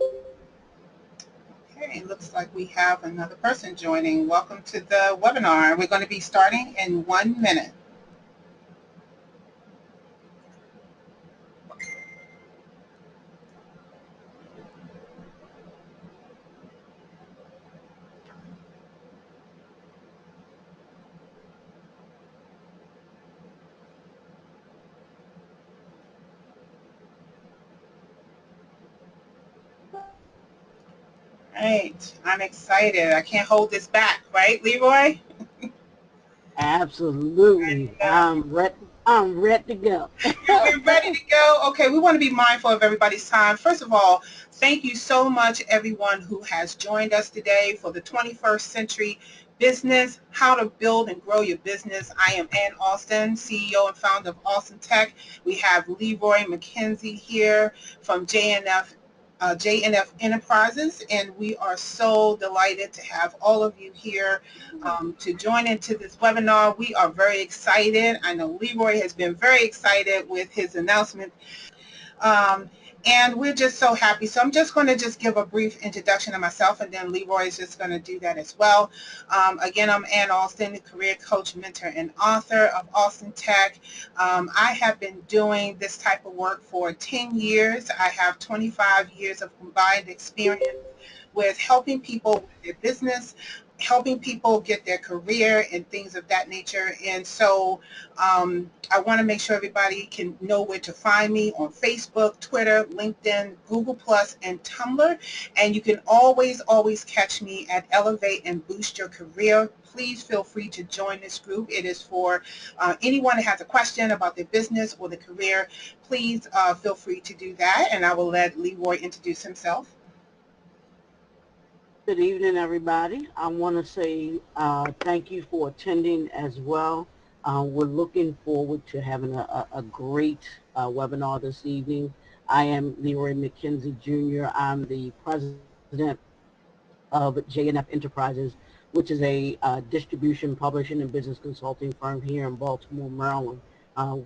Okay, looks like we have another person joining. Welcome to the webinar. We're going to be starting in 1 minute. Right, I'm excited. I can't hold this back, right, Leroy? Ready Absolutely. to go? I'm ready to go. We're ready to go. Okay, we want to be mindful of everybody's time. First of all, thank you so much, everyone who has joined us today for the 21st Century Business, How to Build and Grow Your Business. I am Ann Austin, CEO and founder of Austin Tech. We have Leroy McKenzie here from JNF Enterprises, and we are so delighted to have all of you here to join into this webinar. We are very excited. I know Leroy has been very excited with his announcement. Um, and we're just so happy. So I'm just going to just give a brief introduction of myself, and then Leroy is just going to do that as well. Again, I'm Ann Austin, the career coach, mentor, and author of Austin Tech. I have been doing this type of work for 10 years. I have 25 years of combined experience with helping people with their business, helping people get their career and things of that nature. And so I want to make sure everybody can know where to find me on Facebook, Twitter, LinkedIn, Google Plus, and Tumblr. And you can always catch me at Elevate and Boost Your Career. Please feel free to join this group. It is for anyone that has a question about their business or their career. Please feel free to do that, and I will let Leroy introduce himself. Good evening, everybody. I want to say thank you for attending as well. We're looking forward to having a great webinar this evening. I am Leroy McKenzie Jr. I'm the president of JNF Enterprises, which is a distribution, publishing, and business consulting firm here in Baltimore, Maryland.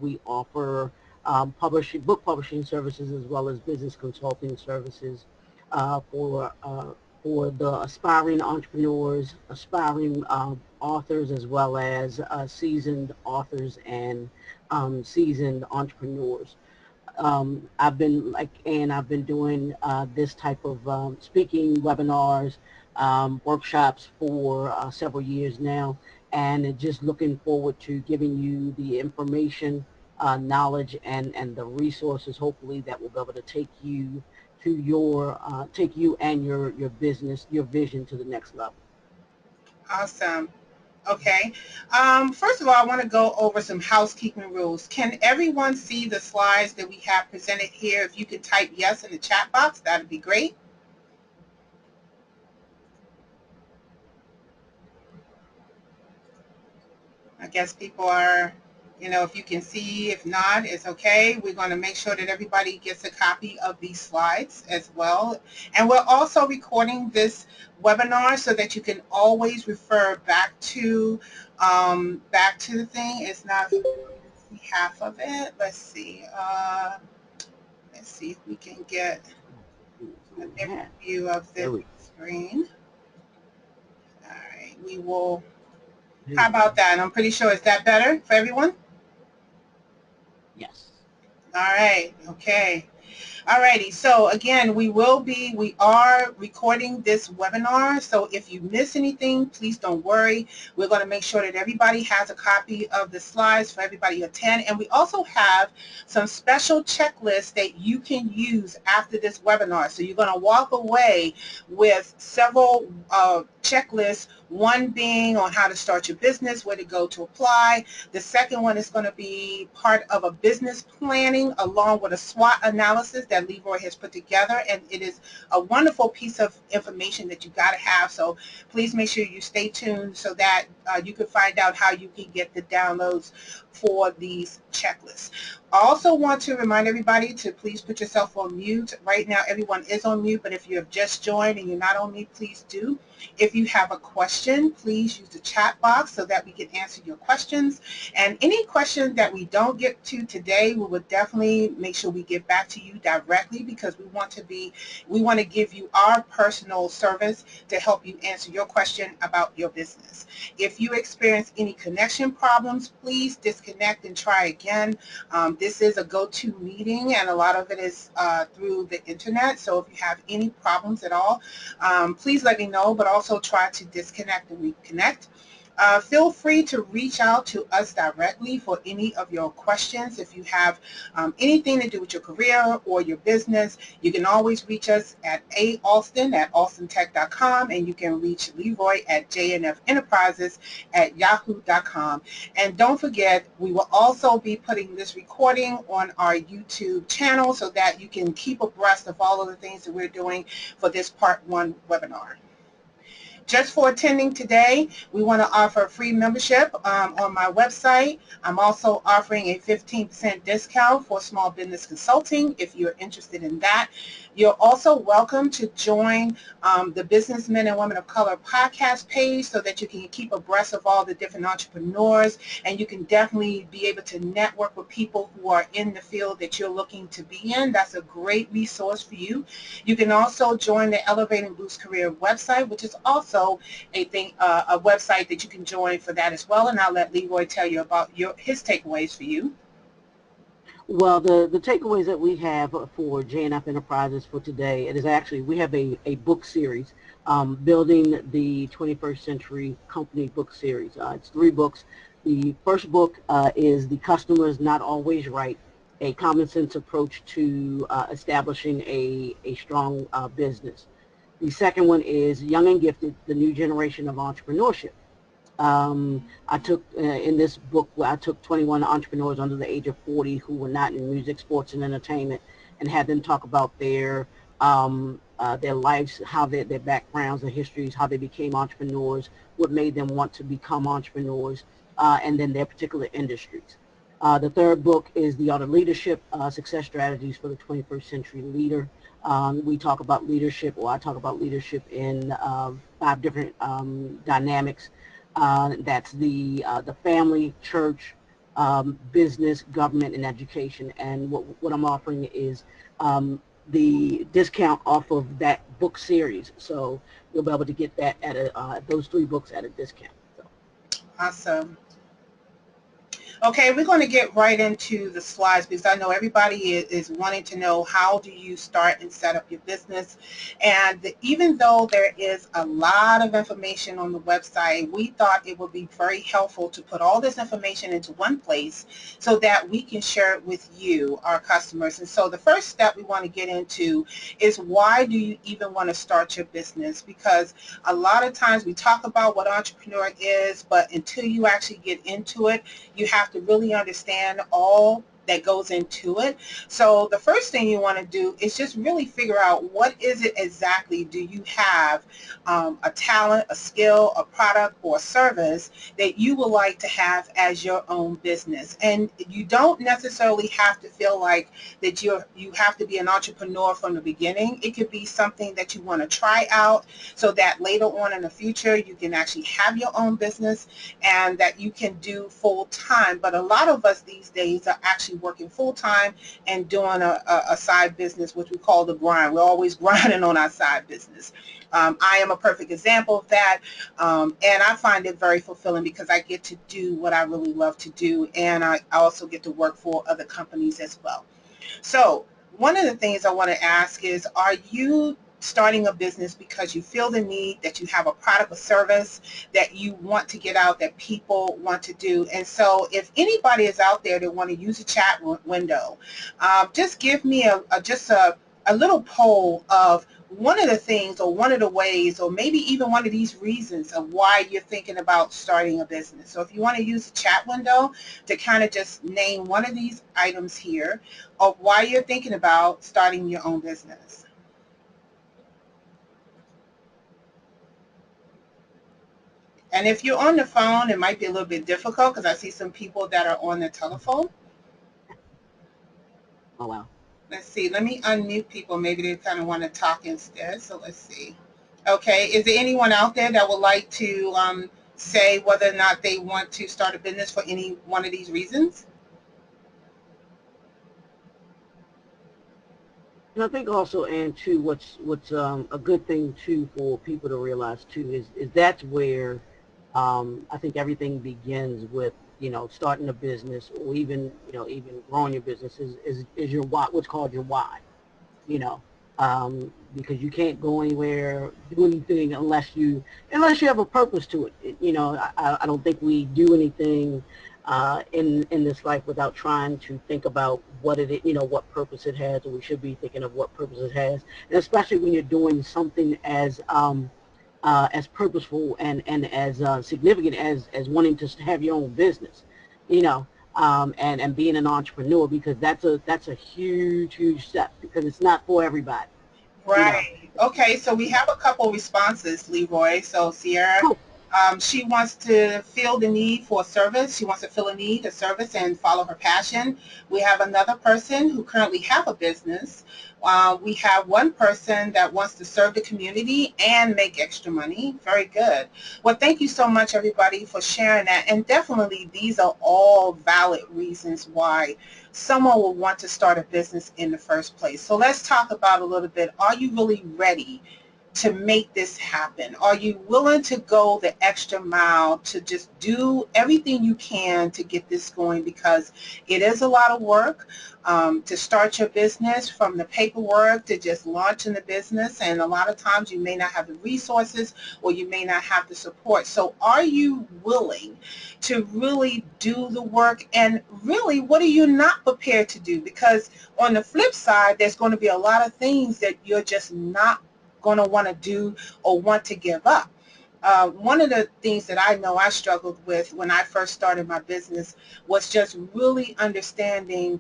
We offer book publishing services as well as business consulting services uh, for uh, for the aspiring entrepreneurs, aspiring authors, as well as seasoned authors and seasoned entrepreneurs. I've been doing this type of speaking webinars, workshops for several years now, and just looking forward to giving you the information, knowledge, and the resources, hopefully, that will be able to take you and your business, your vision to the next level. Awesome. Okay. First of all, I want to go over some housekeeping rules. Can everyone see the slides that we have presented here? If you could type yes in the chat box, that would be great. I guess people are, if you can see, if not, it's okay. We're going to make sure that everybody gets a copy of these slides as well. And we're also recording this webinar so that you can always refer back to the thing. It's not half of it. Let's see if we can get a different Yeah, view of there the we, screen. All right, we will. there How we go. about that? I'm pretty sure. Is that better for everyone? Yes. All right. Okay. Alrighty, so again, we are recording this webinar, so if you miss anything, please don't worry. We're going to make sure that everybody has a copy of the slides for everybody to attend, and we also have some special checklists that you can use after this webinar. So you're going to walk away with several checklists, one being on how to start your business, where to go to apply. The second one is going to be part of a business planning along with a SWOT analysis that Leroy has put together, and it is a wonderful piece of information that you got to have. So please make sure you stay tuned so that you can find out how you can get the downloads for these checklists. I also want to remind everybody to please put yourself on mute. Right now everyone is on mute, but if you have just joined and you're not on mute, please do. If you have a question, please use the chat box so that we can answer your questions. And any questions that we don't get to today, we will definitely make sure we get back to you directly directly because we want to give you our personal service to help you answer your question about your business. If you experience any connection problems, please disconnect and try again. This is a go-to meeting, and a lot of it is through the internet. So if you have any problems at all, please let me know, but also try to disconnect and reconnect. Feel free to reach out to us directly for any of your questions. If you have anything to do with your career or your business, you can always reach us at austin@alstontech.com, and you can reach Leroy at jnfenterprises@yahoo.com. And don't forget, we will also be putting this recording on our YouTube channel so that you can keep abreast of all of the things that we're doing for this Part 1 webinar. Just for attending today, we want to offer a free membership on my website. I'm also offering a 15% discount for small business consulting if you're interested in that. You're also welcome to join the Businessmen and Women of Color podcast page so that you can keep abreast of all the different entrepreneurs, and you can definitely be able to network with people who are in the field that you're looking to be in. That's a great resource for you. You can also join the Elevate and Boost Career website, which is also a website that you can join for that as well. And I'll let Leroy tell you about his takeaways for you. Well, the takeaways that we have for JNF Enterprises for today, it is actually, we have a book series, Building the 21st Century Company book series. It's 3 books. The first book is The Customer is Not Always Right, a common sense approach to establishing a strong business. The second one is Young and Gifted, the New Generation of Entrepreneurship. I took, in this book, I took 21 entrepreneurs under the age of 40 who were not in music, sports, and entertainment, and had them talk about their lives, how their backgrounds, their histories, how they became entrepreneurs, what made them want to become entrepreneurs, and then their particular industries. The third book is The Art of Leadership, Success Strategies for the 21st Century Leader. We talk about leadership, or I talk about leadership in 5 different dynamics. That's the family, church, business, government, and education. And what I'm offering is the discount off of that book series. So you'll be able to get that at those 3 books at a discount. So. Awesome. Okay, we're going to get right into the slides because I know everybody is wanting to know how do you start and set up your business. And even though there is a lot of information on the website, we thought it would be very helpful to put all this information into one place so that we can share it with you, our customers. And so the first step we want to get into is, why do you even want to start your business? Because a lot of times we talk about what entrepreneur is, but until you actually get into it, you have to really understand all that goes into it. So the first thing you want to do is just really figure out, what is it exactly do you have, a talent, a skill, a product, or a service that you would like to have as your own business. And you don't necessarily have to feel like that you have to be an entrepreneur from the beginning. It could be something that you want to try out so that later on in the future you can actually have your own business and that you can do full time. But a lot of us these days are actually working full-time and doing a side business, which we call the grind. We're always grinding on our side business. I am a perfect example of that, and I find it very fulfilling because I get to do what I really love to do, and I also get to work for other companies as well. So one of the things I want to ask is, are you starting a business because you feel the need, that you have a product or service that you want to get out, that people want to do? And so if anybody is out there that want to use a chat window, just give me a little poll of one of the things, or one of the ways, or maybe even one of these reasons of why you're thinking about starting a business. So if you want to use the chat window to kind of just name one of these items here of why you're thinking about starting your own business. And if you're on the phone, it might be a little bit difficult because I see some people that are on the telephone. Oh, wow. Let's see. Let me unmute people. Maybe they kind of want to talk instead. So let's see. Okay. Is there anyone out there that would like to say whether or not they want to start a business for any one of these reasons? And I think also, and too, what's a good thing too for people to realize too is that's where I think everything begins with, starting a business, or even, even growing your business is your why, what's called your why. you know, because you can't go anywhere, do anything unless you have a purpose to it. I don't think we do anything in this life without trying to think about what it, what purpose it has, or we should be thinking of what purpose it has, and especially when you're doing something as purposeful and as significant as wanting to have your own business. You know, and being an entrepreneur, because that's a huge step, because it's not for everybody. You know. Right. Okay, so we have a couple responses, Leroy. So Sierra, Cool. she wants to feel the need for a service. She wants to feel a need, a service, and follow her passion. We have another person who currently have a business. We have one person that wants to serve the community and make extra money. Very good. Well, thank you so much, everybody, for sharing that. And definitely, these are all valid reasons why someone will want to start a business in the first place. So let's talk about a little bit. Are you really ready to make this happen? Are you willing to go the extra mile to just do everything you can to get this going? Because it is a lot of work to start your business, from the paperwork to just launching the business. And a lot of times you may not have the resources, or you may not have the support. So are you willing to really do the work? And really, what are you not prepared to do? Because on the flip side, there's going to be a lot of things that you're just not going to want to do or want to give up. One of the things that I know I struggled with when I first started my business was just really understanding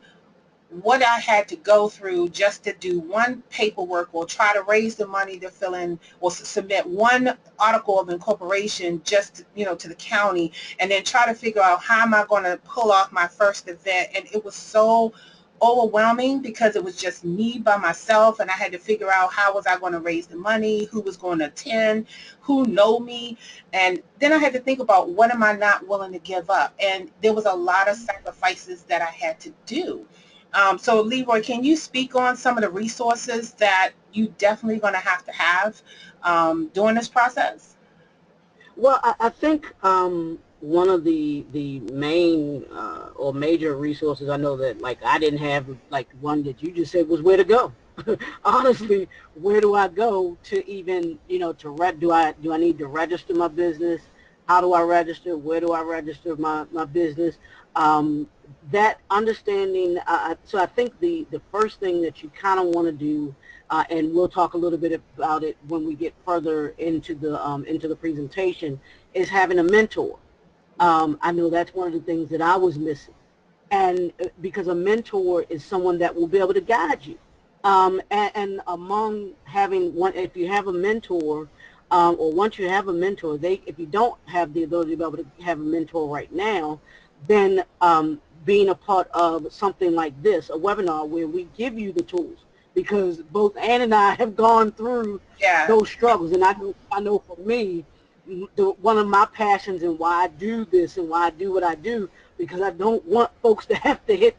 what I had to go through just to do one paperwork, or try to raise the money to fill in or submit one article of incorporation just, to the county, and then try to figure out how am I going to pull off my first event. And it was so overwhelming because it was just me by myself, and I had to figure out how was I going to raise the money, who was going to attend, who know me. And then I had to think about what am I not willing to give up. And there was a lot of sacrifices that I had to do. So Leroy, can you speak on some of the resources that you definitely going to have during this process? Well, I think one of the main or major resources I know that, like, I didn't have, like one that you just said, was where to go. Honestly, where do I go to even, do I need to register my business? How do I register? Where do I register my business? That understanding. So I think the first thing that you kind of want to do, and we'll talk a little bit about it when we get further into the presentation, is having a mentor. I know that's one of the things that I was missing, and because a mentor is someone that will be able to guide you. And among having one, if you have a mentor, or once you have a mentor, if you don't have the ability to be able to have a mentor right now, then being a part of something like this, a webinar where we give you the tools, because both Ann and I have gone through Yeah, those struggles, and I know for me, one of my passions and why I do this and why I do what I do, because I don't want folks to have to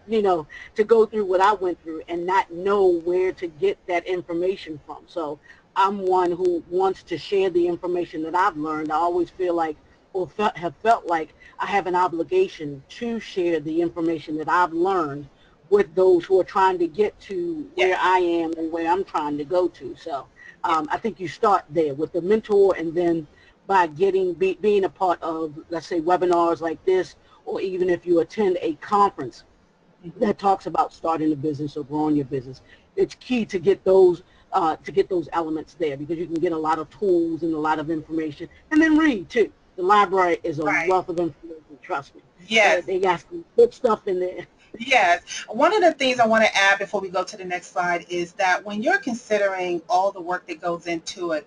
to go through what I went through and not know where to get that information from. So I'm one who wants to share the information that I've learned. I always feel like, or have felt like, I have an obligation to share the information that I've learned with those who are trying to get to yeah, where I am and where I'm trying to go to. So yeah. I think you start there with the mentor, and then by being a part of, let's say, webinars like this, or even if you attend a conference Mhm. that talks about starting a business or growing your business, it's key to get those elements there, because you can get a lot of tools and a lot of information, and then read too. The library is a Right. wealth of information. Trust me, Yes. they got some good stuff in there. Yes. One of the things I want to add before we go to the next slide is that when you're considering all the work that goes into it,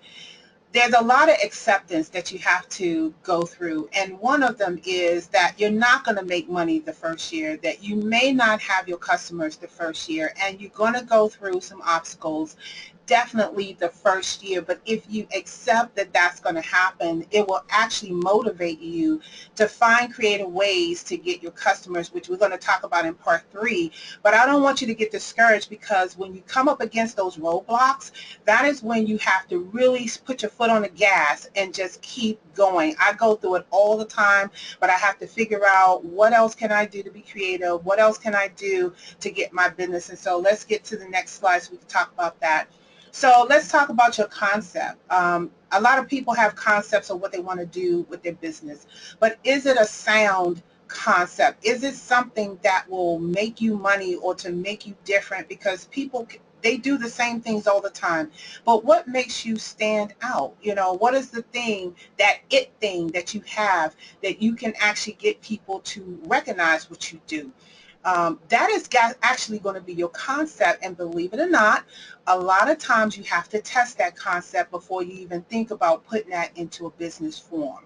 there's a lot of acceptance that you have to go through. And one of them is that you're not going to make money the first year, that you may not have your customers the first year, and you're going to go through some obstacles. definitely the first year. But if you accept that that's going to happen, it will actually motivate you to find creative ways to get your customers, which we're going to talk about in part 3. But I don't want you to get discouraged, because when you come up against those roadblocks, that is when you have to really put your foot on the gas and just keep going. I go through it all the time, but I have to figure out what else can I do to be creative? What else can I do to get my business? And so let's get to the next slide so we can talk about that. So let's talk about your concept. A lot of people have concepts of what they want to do with their business, but is it a sound concept? Is it something that will make you money or to make you different? Because people, they do the same things all the time, but what makes you stand out? You know, what is the thing, that it thing that you have, that you can actually get people to recognize what you do? That is actually going to be your concept. And believe it or not, a lot of times you have to test that concept before you even think about putting that into a business form.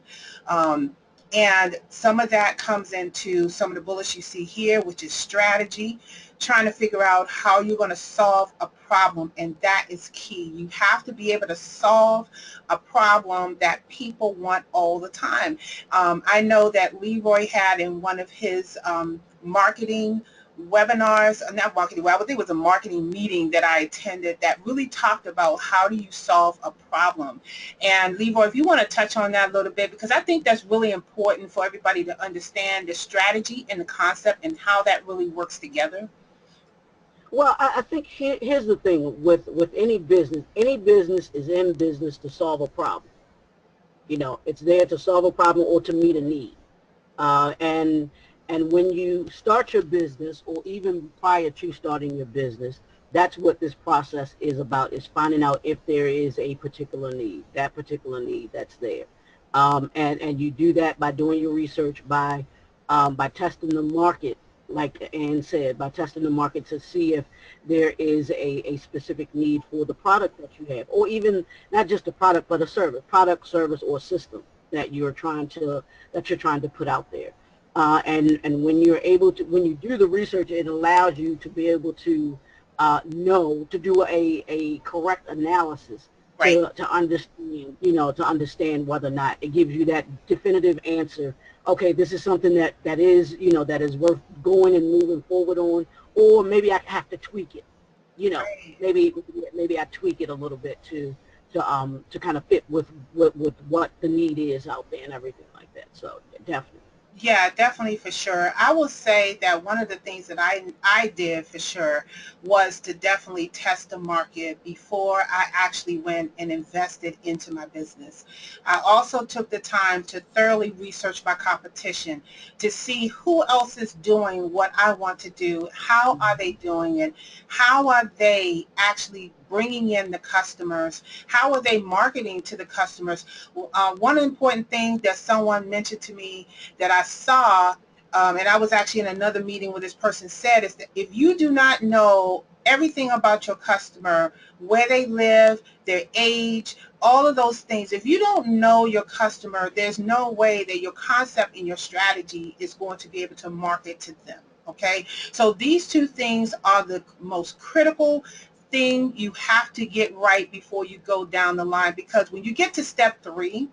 Um, and some of that comes into some of the bullets you see here, which is strategy, trying to figure out how you're going to solve a problem. And that is key. You have to be able to solve a problem that people want all the time. I know that Leroy had in one of his marketing webinars, not marketing, well, I think it was a marketing meeting that I attended that really talked about how do you solve a problem. And Leroy, if you want to touch on that a little bit, because I think that's really important for everybody to understand the strategy and the concept and how that really works together. Well, I think here's the thing with any business. Any business is in business to solve a problem. You know, it's there to solve a problem or to meet a need. Uh, and and when you start your business, or even prior to starting your business, that's what this process is about: is finding out if there is a particular need, that particular need that's there. And you do that by doing your research, by testing the market, like Ann said, by testing the market to see if there is a specific need for the product that you have, or even not just a product, but a product, service, or system that you're trying to put out there. And when you're able to, when you do the research, it allows you to be able to know, to do a correct analysis Right. to understand, to understand whether or not it gives you that definitive answer. Okay, this is something that is, that is worth going and moving forward on, or maybe I have to tweak it. You know, Right. maybe I tweak it a little bit to kind of fit with what the need is out there and everything like that. So yeah, definitely. Yeah, definitely, for sure. I will say that one of the things that I did for sure was to definitely test the market before I actually went and invested into my business. I also took the time to thoroughly research my competition to see who else is doing what I want to do. How are they doing it? How are they actually bringing in the customers? How are they marketing to the customers? One important thing that someone mentioned to me that I saw, and I was actually in another meeting where this person said, is that if you do not know everything about your customer, where they live, their age, all of those things, if you don't know your customer, there's no way that your concept and your strategy is going to be able to market to them. Okay, so these two things are the most critical thing you have to get right before you go down the line, because when you get to step 3,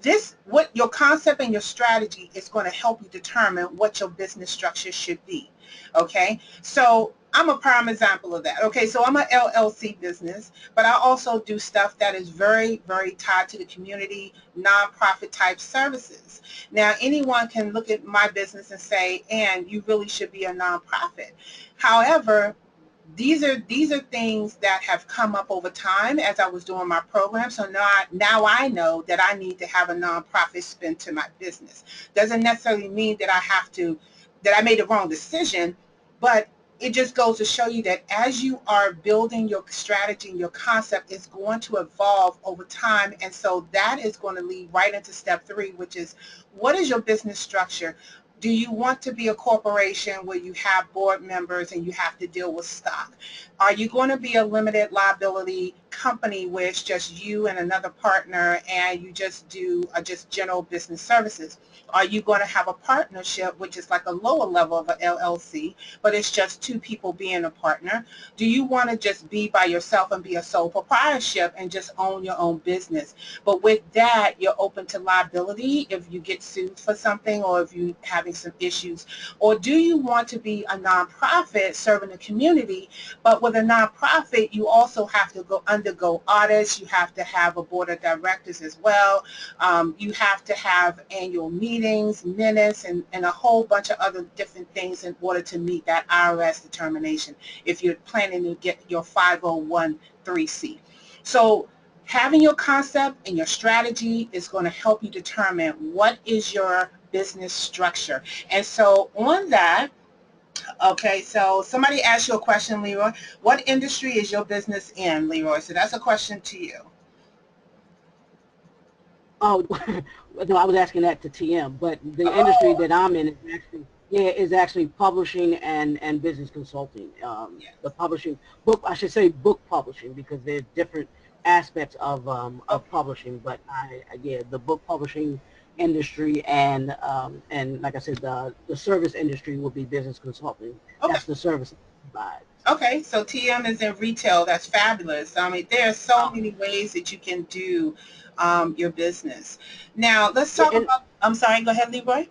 this, what your concept and your strategy is going to help you determine what your business structure should be. Okay, so I'm a prime example of that. Okay, so I'm a LLC business, but I also do stuff that is very, very tied to the community, nonprofit type services. Now, anyone can look at my business and say, and you really should be a nonprofit. However, these are things that have come up over time as I was doing my program. So now I know that I need to have a nonprofit spin to my business. Doesn't necessarily mean that I made the wrong decision, but it just goes to show you that as you are building your strategy and your concept, is going to evolve over time. And so that is going to lead right into step 3, which is, what is your business structure? Do you want to be a corporation where you have board members and you have to deal with stock? Are you going to be a limited liability company where it's just you and another partner and you just do just general business services? Are you going to have a partnership, which is like a lower level of an LLC, but it's just two people being a partner? Do you want to just be by yourself and be a sole proprietorship and just own your own business? But with that, you're open to liability if you get sued for something or if you're having some issues. Or do you want to be a nonprofit serving the community? But with a nonprofit, you also have to undergo audits. You have to have a board of directors as well. You have to have annual meetings, minutes, and a whole bunch of other different things in order to meet that IRS determination if you're planning to get your 501(c). So having your concept and your strategy is going to help you determine what is your business structure. And so on that, okay, so somebody asked you a question, Leroy. What industry is your business in, Leroy? So that's a question to you. Oh, no, I was asking that to TM, but the industry Oh, that I'm in is actually, yeah, is actually publishing and business consulting. The yes. publishing book, I should say book publishing, because there are different aspects of Okay. publishing. But yeah, the book publishing industry and like I said, the service industry would be business consulting. Okay. That's the service it provides. Okay, so TM is in retail. That's fabulous. I mean, there are so many ways that you can do your business. Now, let's Yeah, talk and about, I'm sorry, go ahead, Leroy.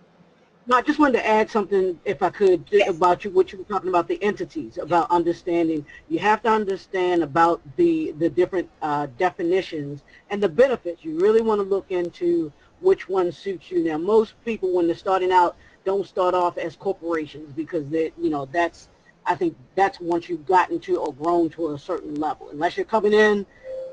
no, I just wanted to add something, if I could, Yes, about what you were talking about, the entities, yes, about understanding. You have to understand about the different definitions and the benefits. You really want to look into which one suits you. Now, most people, when they're starting out, don't start off as corporations, because that's, I think that's once you've gotten to or grown to a certain level. Unless you're coming in,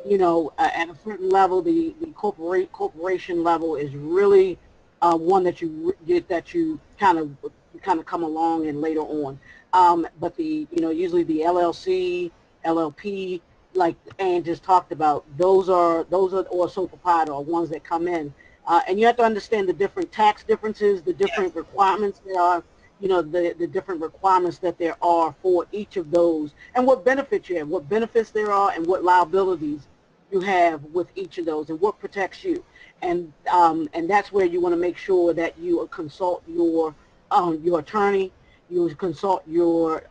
at a certain level, the corporation level is really one that you kind of come along and later on. But usually the LLC, LLP, like Ann just talked about, those are or sole proprietor are ones that come in, and you have to understand the different tax differences, the yes. different requirements there are. The different requirements that there are for each of those, and what benefits you have, what benefits there are, and what liabilities you have with each of those, and what protects you. And that's where you want to make sure that you consult your attorney, you consult your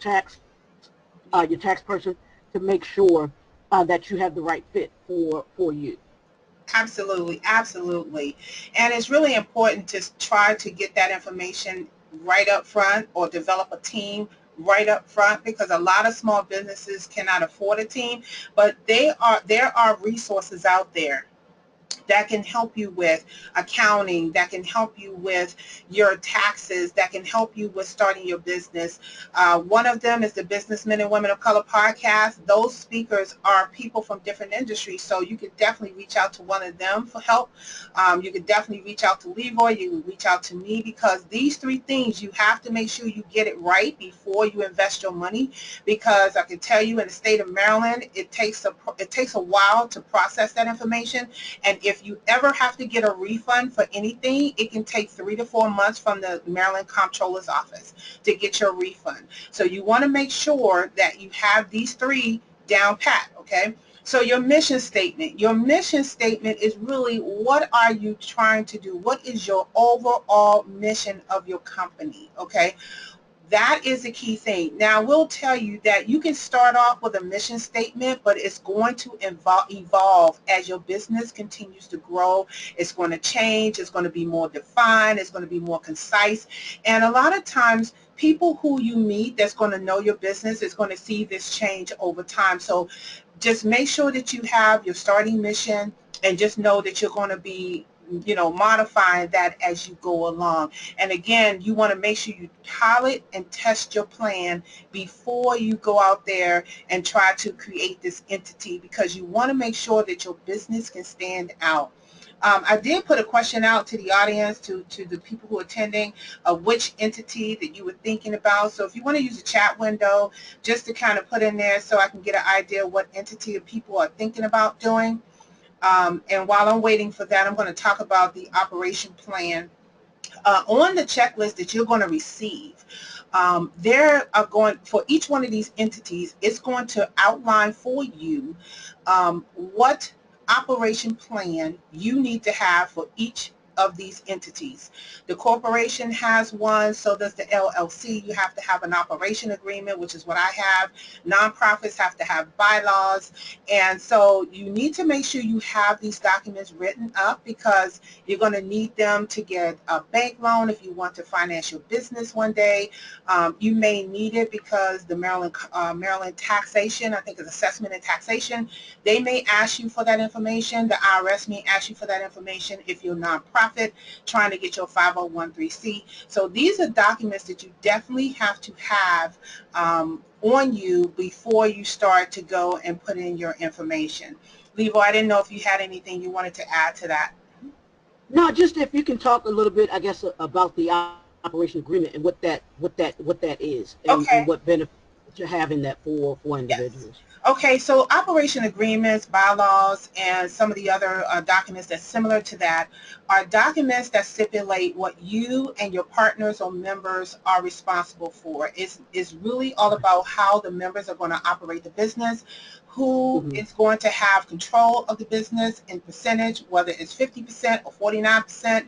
tax person, to make sure that you have the right fit for you. Absolutely, absolutely. And it's really important to try to get that information right up front or develop a team right up front, because a lot of small businesses cannot afford a team, but there are resources out there that can help you with accounting, that can help you with your taxes, that can help you with starting your business. One of them is the Businessmen and Women of Color podcast. Those speakers are people from different industries, so you could definitely reach out to one of them for help. You could definitely reach out to Leroy. You can reach out to me, because these three things, you have to make sure you get it right before you invest your money, because I can tell you in the state of Maryland, it takes a while to process that information. And if you ever have to get a refund for anything, it can take 3 to 4 months from the Maryland Comptroller's office to get your refund. So you want to make sure that you have these three down pat, okay? So your mission statement. Your mission statement is really, what are you trying to do? What is your overall mission of your company, okay? That is a key thing. Now, we'll tell you that you can start off with a mission statement, but it's going to evolve as your business continues to grow. It's going to change. It's going to be more defined. It's going to be more concise. And a lot of times, people who you meet that's going to know your business is going to see this change over time. So just make sure that you have your starting mission, and just know that you're going to be modifying that as you go along. And again, you want to make sure you pilot and test your plan before you go out there and try to create this entity, because you want to make sure that your business can stand out. I did put a question out to the audience, to the people who are attending, of which entity that you were thinking about. So if you want to use the chat window just to kind of put in there, so I can get an idea what entity of people are thinking about doing. And while I'm waiting for that, I'm going to talk about the operation plan On the checklist that you're going to receive, there are going for each one of these entities, it's going to outline for you what operation plan you need to have for each of these entities. The corporation has one, so does the LLC. You have to have an operation agreement, which is what I have. Nonprofits have to have bylaws. And so you need to make sure you have these documents written up because you're going to need them to get a bank loan if you want to finance your business one day. You may need it because the Maryland taxation, I think it's assessment and taxation, they may ask you for that information. The IRS may ask you for that information if you're a nonprofit trying to get your 501c. So these are documents that you definitely have to have on you before you start to go and put in your information. Leroy, I didn't know if you had anything you wanted to add to that. No, just if you can talk a little bit, I guess, about the operation agreement and what that is, and Okay. what benefits you're having that for Yes. individuals. Okay, so operation agreements, bylaws, and some of the other documents that's similar to that are documents that stipulate what you and your partners or members are responsible for. It's really all about how the members are going to operate the business, who Hmm. is going to have control of the business in percentage, whether it's 50% or 49%.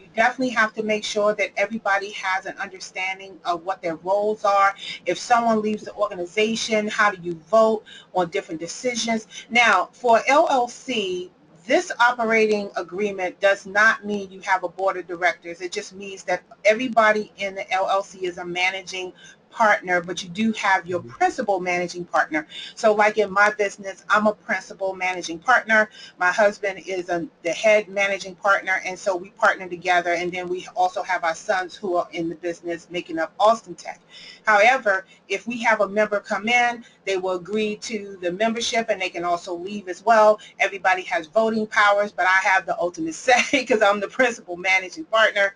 You definitely have to make sure that everybody has an understanding of what their roles are. If someone leaves the organization, how do you vote on different decisions? Now, for LLC, this operating agreement does not mean you have a board of directors. It just means that everybody in the LLC is a managing partner, but you do have your principal managing partner. So like in my business, I'm a principal managing partner. My husband is the head managing partner, and so we partner together, and then we also have our sons who are in the business making up Austin Tech. However, if we have a member come in, they will agree to the membership and they can also leave as well. Everybody has voting powers, but I have the ultimate say because I'm the principal managing partner.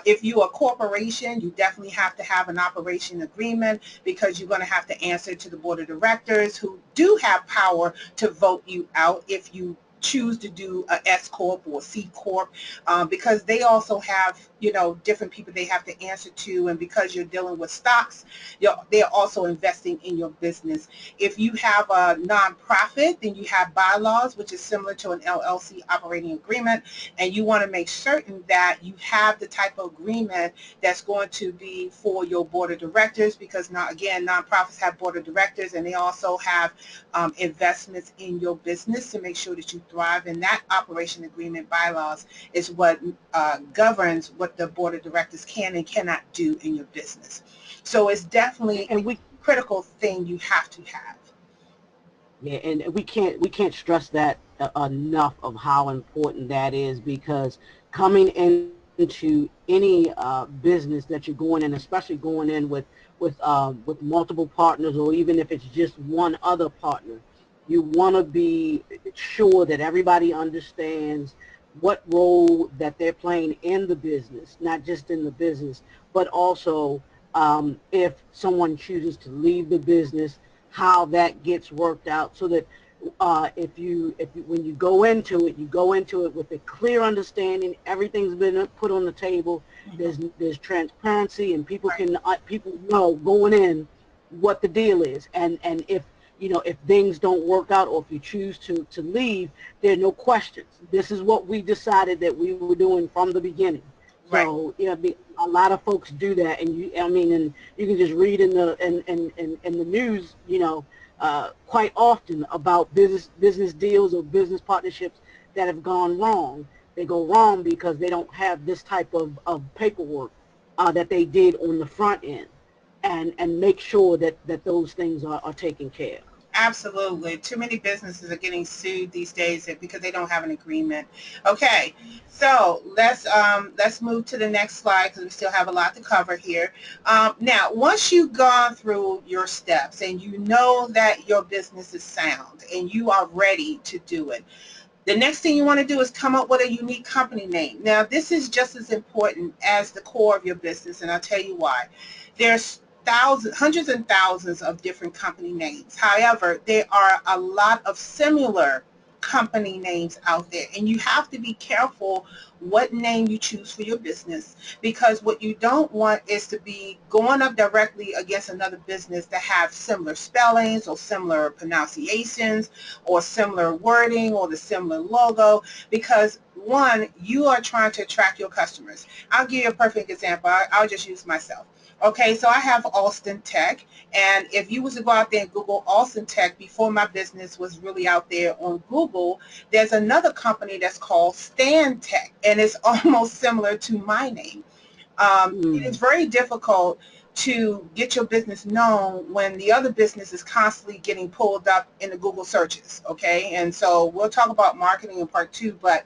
If you're a corporation, you definitely have to have an operation agreement because you're going to have to answer to the board of directors who do have power to vote you out if you choose to do a S corp or C corp, because they also have different people they have to answer to, and because you're dealing with stocks, they're also investing in your business. If you have a nonprofit, then you have bylaws, which is similar to an LLC operating agreement, and you want to make certain that you have the type of agreement that's going to be for your board of directors, because now again, nonprofits have board of directors and they also have investments in your business to make sure that you thrive. And that operation agreement bylaws is what governs what the board of directors can and cannot do in your business. So it's definitely And a critical thing you have to have. and we can't stress that enough of how important that is, because coming into any business that you're going in, especially going in with multiple partners, or even if it's just one other partner, you want to be sure that everybody understands what role that they're playing in the business, not just in the business, but also if someone chooses to leave the business, how that gets worked out, so that if you when you go into it with a clear understanding, everything's been put on the table. Mhm. There's transparency, and Right. people know going in what the deal is, and if things don't work out, or if you choose to leave, there are no questions. This is what we decided that we were doing from the beginning. Right. So a lot of folks do that, and and you can just read in the news, quite often about business deals or business partnerships that have gone wrong. They go wrong because they don't have this type of paperwork that they did on the front end, and make sure that those things are taken care of. Absolutely. Too many businesses are getting sued these days because they don't have an agreement. Okay, so let's move to the next slide because we still have a lot to cover here. Now, once you've gone through your steps and you know that your business is sound and you are ready to do it, the next thing you want to do is come up with a unique company name. Now, this is just as important as the core of your business, and I'll tell you why. There's thousands, hundreds and thousands of different company names. However, there are a lot of similar company names out there, and you have to be careful what name you choose for your business, because what you don't want is to be going up directly against another business that have similar spellings or similar pronunciations or similar wording or the similar logo, because one, you are trying to attract your customers. I'll give you a perfect example. I'll just use myself. Okay, so I have Alston Tech, and if you was to go out there and Google Alston Tech before my business was really out there on Google, there's another company that's called Stan Tech, and it's almost similar to my name. It is Mm. very difficult to get your business known when the other business is constantly getting pulled up in the Google searches. Okay, and so we'll talk about marketing in part two, but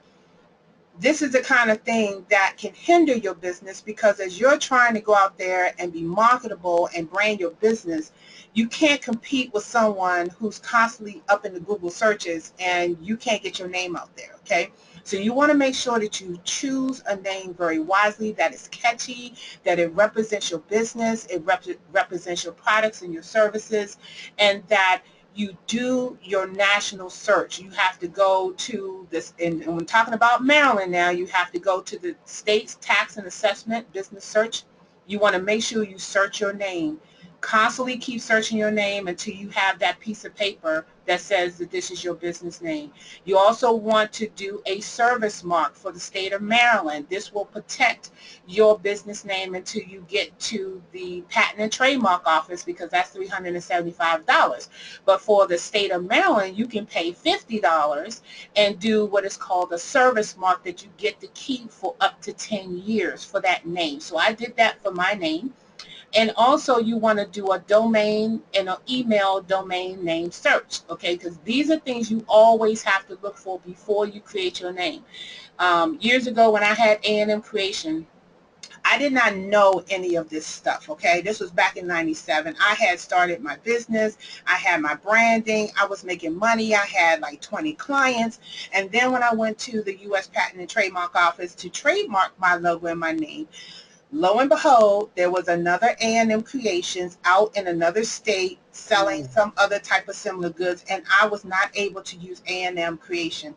this is the kind of thing that can hinder your business, because as you're trying to go out there and be marketable and brand your business, you can't compete with someone who's constantly up in the Google searches and you can't get your name out there, okay? So you want to make sure that you choose a name very wisely, that is catchy, that it represents your business, it represents your products and your services, and that you do your national search. You have to go to this, and when talking about Maryland now, you have to go to the state's tax and assessment business search. You want to make sure you search your name. Constantly keep searching your name until you have that piece of paper that says that this is your business name. You also want to do a service mark for the state of Maryland. This will protect your business name until you get to the patent and trademark office, because that's $375. But for the state of Maryland, you can pay $50 and do what is called a service mark that you get to keep for up to 10 years for that name. So I did that for my name. And also you want to do a domain and an email domain name search, okay? Because these are things you always have to look for before you create your name. Years ago when I had A&M Creation, I did not know any of this stuff, okay? This was back in 97. I had started my business. I had my branding. I was making money. I had like 20 clients. And then when I went to the U.S. Patent and Trademark Office to trademark my logo and my name, lo and behold, there was another A&M Creations out in another state selling Mm. some other type of similar goods, and I was not able to use A&M Creation.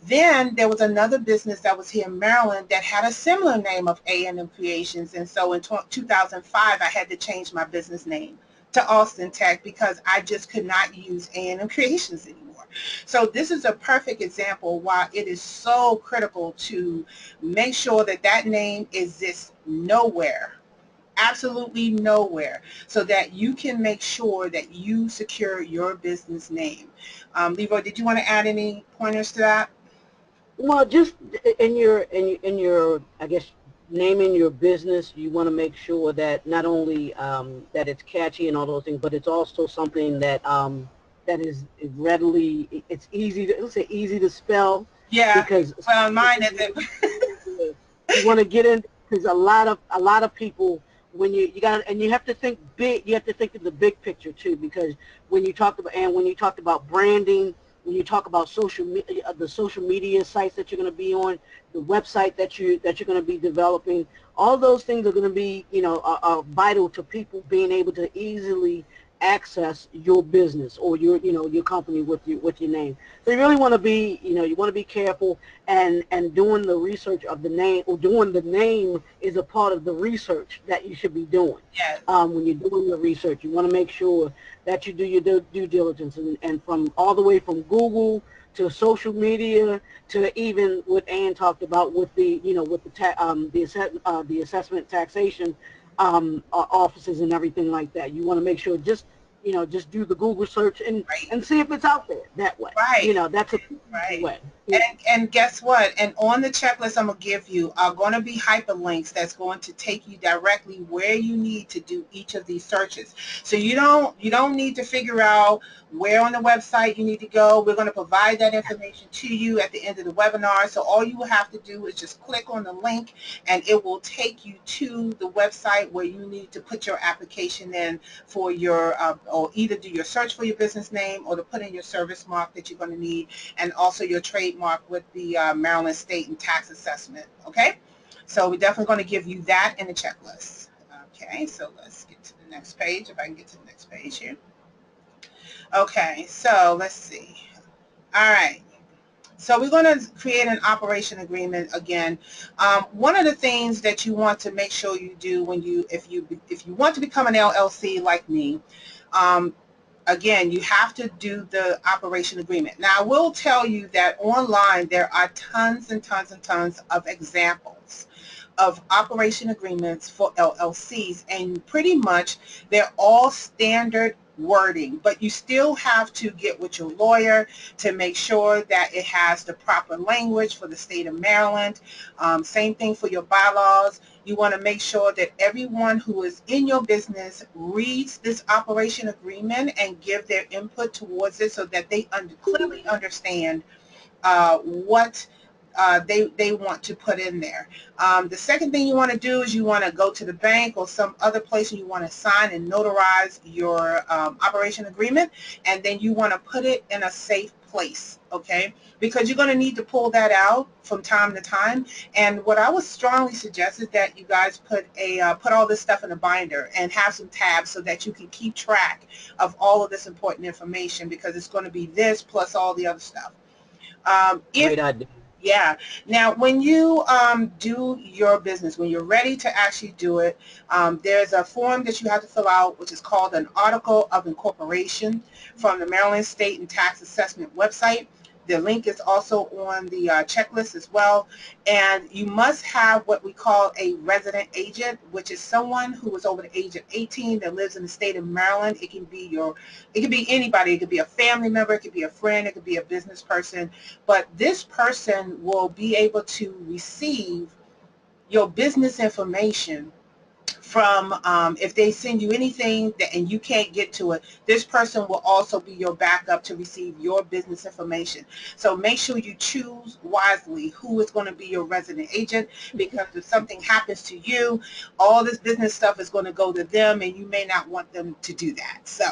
Then there was another business that was here in Maryland that had a similar name of A&M Creations, and so in 2005, I had to change my business name to Austin Tech because I just could not use A&M Creations anymore. So this is a perfect example why it is so critical to make sure that that name exists nowhere, absolutely nowhere, so that you can make sure that you secure your business name. Leroy, did you want to add any pointers to that? Well, just in your I guess naming your business, you want to make sure that not only that it's catchy and all those things, but it's also something that that is readily, it's easy to, let's say easy to spell, Yeah, because well, some mine people isn't. you want to get in, because a lot of people, when you got, and you have to think big, you have to think of the big picture too, because when you talked about branding, when you talk about the social media sites that you're going to be on, the website that you're going to be developing, all those things are going to be, are vital to people being able to easily access your business or your company with your name. So you really want to be, you want to be careful, and doing the research of the name, or doing the name is a part of the research that you should be doing. Yes, When you're doing your research, you want to make sure that you do your due diligence, and from all the way from Google to social media to even what Ann talked about with the assessment taxation offices and everything like that. You want to make sure, just do the Google search, and right, and see if it's out there that way. right. That's a easy Right. way. And guess what? And on the checklist I'm gonna give you are going to be hyperlinks that's going to take you directly where you need to do each of these searches. So you don't need to figure out where on the website you need to go. We're going to provide that information to you at the end of the webinar. So all you will have to do is just click on the link and it will take you to the website where you need to put your application in for your or either do your search for your business name or to put in your service mark that you're going to need, and also your trademark with the Maryland State and Tax Assessment. Okay, so we're definitely going to give you that in the checklist. Okay, so let's get to the next page. If I can get to the next page here. Okay, so let's see. All right. So we're going to create an operation agreement again. One of the things that you want to make sure you do when if you want to become an LLC like me, um, again, you have to do the operation agreement. Now, I will tell you that online there are tons and tons and tons of examples of operation agreements for LLCs, and pretty much they're all standard wording, but you still have to get with your lawyer to make sure that it has the proper language for the state of Maryland. Same thing for your bylaws. You want to make sure that everyone who is in your business reads this operation agreement and give their input towards it so that they clearly understand what they want to put in there. The second thing you want to do is you want to go to the bank or some other place and you want to sign and notarize your operation agreement, and then you want to put it in a safe place, okay? Because you're going to need to pull that out from time to time. And what I would strongly suggest is that you guys put all this stuff in a binder and have some tabs so that you can keep track of all of this important information, because it's going to be this plus all the other stuff. If Great idea. Yeah. Now, when you do your business, when you're ready to actually do it, there's a form that you have to fill out, which is called an Article of Incorporation from the Maryland State and Tax Assessment website. The link is also on the checklist as well. And you must have what we call a resident agent, which is someone who is over the age of 18 that lives in the state of Maryland. It can be anybody. It could be a family member. It could be a friend. It could be a business person. But this person will be able to receive your business information from, if they send you anything and you can't get to it, this person will also be your backup to receive your business information. So make sure you choose wisely who is going to be your resident agent, because if something happens to you, all this business stuff is going to go to them and you may not want them to do that. So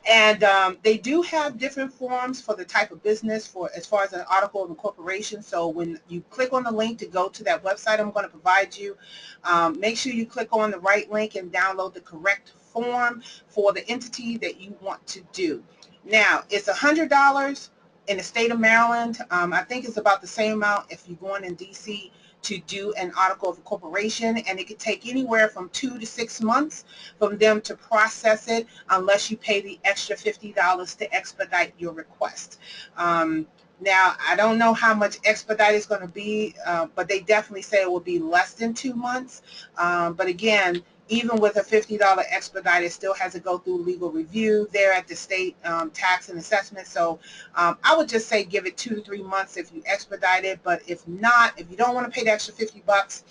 and they do have different forms for the type of business for as far as an article of incorporation. So when you click on the link to go to that website I'm going to provide you, make sure you click on the right link and download the correct form for the entity that you want to do. Now, it's $100 in the state of Maryland. I think it's about the same amount if you're going in DC to do an article of incorporation, and it could take anywhere from 2 to 6 months from them to process it, unless you pay the extra $50 to expedite your request. Now, I don't know how much expedite is going to be, but they definitely say it will be less than 2 months. But again, even with a $50 expedite, it still has to go through legal review there at the state tax and assessment. So I would just say give it 2 to 3 months if you expedite it. But if not, if you don't want to pay the extra $50,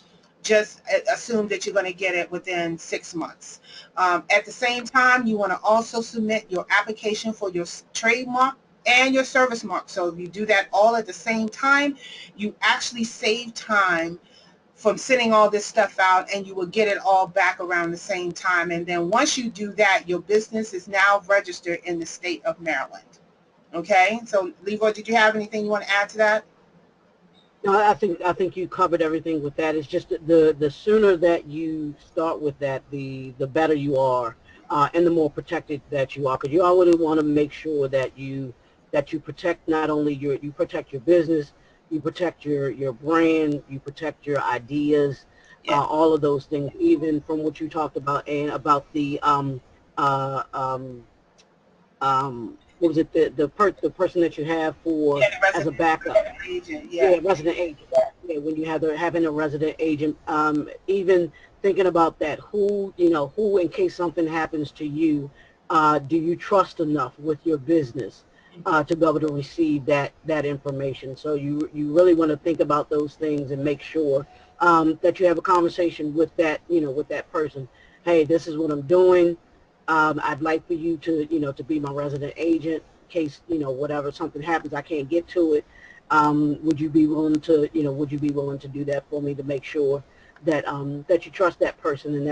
just assume that you're going to get it within 6 months. At the same time, you want to also submit your application for your trademark and your service mark. So if you do that all at the same time, you actually save time from sending all this stuff out, and you will get it all back around the same time. And then once you do that, your business is now registered in the state of Maryland. Okay, so Leroy, did you have anything you want to add to that? No, I think you covered everything with that. It's just that the sooner that you start with that, the better you are, and the more protected that you are. Because you already want to make sure that you protect not only you protect your business, you protect your brand, you protect your ideas, Yeah. all of those things. Even from what you talked about and about the uh, um, what was it the person that you have for Yeah, the as a resident backup. agent. Yeah. Yeah, resident agent. Yeah, when you have having a resident agent, even thinking about that, who in case something happens to you, do you trust enough with your business to be able to receive that information? So you really want to think about those things and make sure that you have a conversation with that person. Hey, this is what I'm doing. I'd like for you to be my resident agent in case, whatever something happens, I can't get to it. Would you be willing to do that for me to make sure that you trust that person and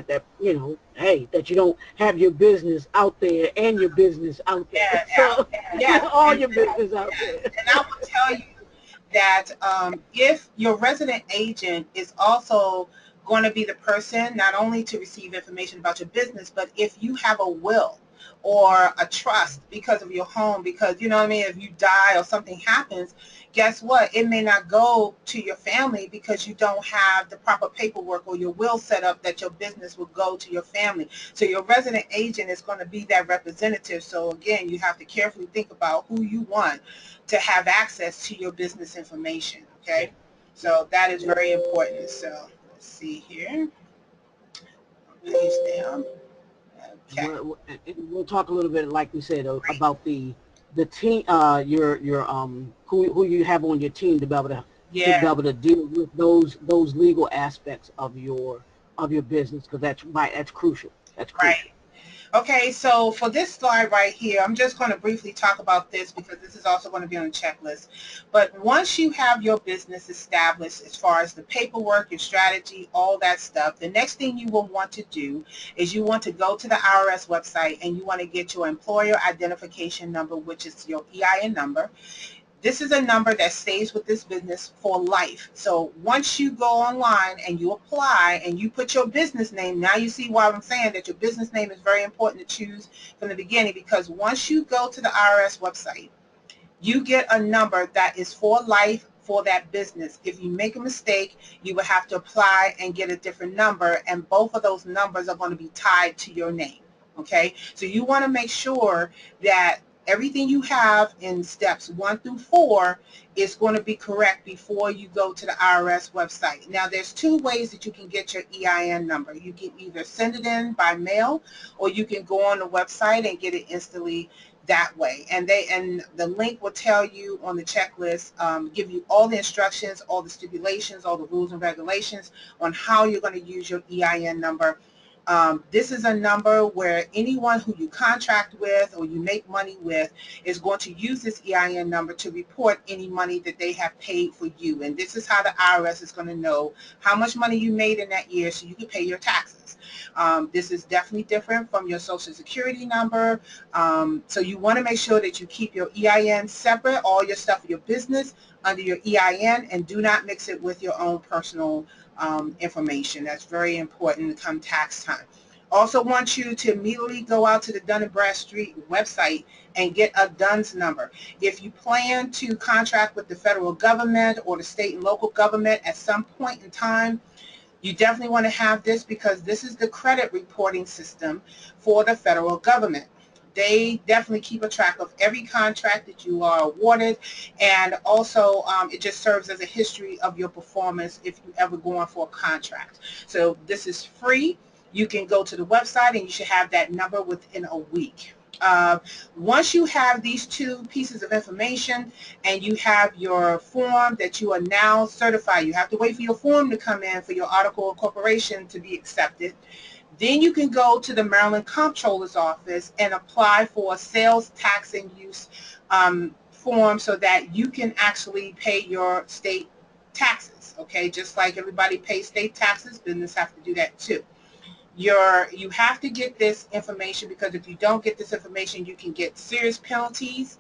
hey, that you don't have your business out there and your business out there. Yeah, So yeah. all And, your business out there. and I will tell you that if your resident agent is also going to be the person not only to receive information about your business, but if you have a will, or a trust because of your home, because you know what I mean, if you die or something happens, guess what? It may not go to your family because you don't have the proper paperwork or your will set up that your business will go to your family. So your resident agent is going to be that representative. So again, you have to carefully think about who you want to have access to your business information. Okay, so that is very important. So let's see here. Page down. Okay. We'll talk a little bit, like we said, about the team, who you have on your team to be Yeah. able to deal with those legal aspects of your business, because that's right, that's crucial. That's Right. crucial. Okay, so for this slide right here, I'm just going to briefly talk about this because this is also going to be on the checklist. But once you have your business established as far as the paperwork, your strategy, all that stuff, the next thing you will want to do is you want to go to the IRS website and you want to get your employer identification number, which is your EIN number. This is a number that stays with this business for life. So once you go online and you apply and you put your business name, now you see why I'm saying that your business name is very important to choose from the beginning, because once you go to the IRS website, you get a number that is for life for that business. If you make a mistake, you will have to apply and get a different number, and both of those numbers are going to be tied to your name. Okay, so you want to make sure that everything you have in steps 1 through 4 is going to be correct before you go to the IRS website. Now, there's 2 ways that you can get your EIN number. You can either send it in by mail, or you can go on the website and get it instantly that way. And the link will tell you on the checklist, give you all the instructions, all the stipulations, all the rules and regulations on how you're going to use your EIN number. This is a number where anyone who you contract with or you make money with is going to use this EIN number to report any money that they have paid for you. And this is how the IRS is going to know how much money you made in that year so you can pay your taxes. This is definitely different from your Social Security number. So you want to make sure that you keep your EIN separate, all your stuff for your business under your EIN, and do not mix it with your own personal information. That's very important come tax time. Also want you to immediately go out to the Dun & Bradstreet website and get a DUNS number. If you plan to contract with the federal government or the state and local government at some point in time, you definitely want to have this, because this is the credit reporting system for the federal government. They definitely keep a track of every contract that you are awarded, and also it just serves as a history of your performance if you ever go on for a contract. So this is free. You can go to the website and you should have that number within a week. Uh, Once you have these 2 pieces of information and you have your form that you are now certified, you have to wait for your form to come in for your article of corporation to be accepted. Then you can go to the Maryland Comptroller's Office and apply for a sales tax and use form so that you can actually pay your state taxes. Okay, just like everybody pays state taxes, business have to do that too. You have to get this information, because if you don't get this information, you can get serious penalties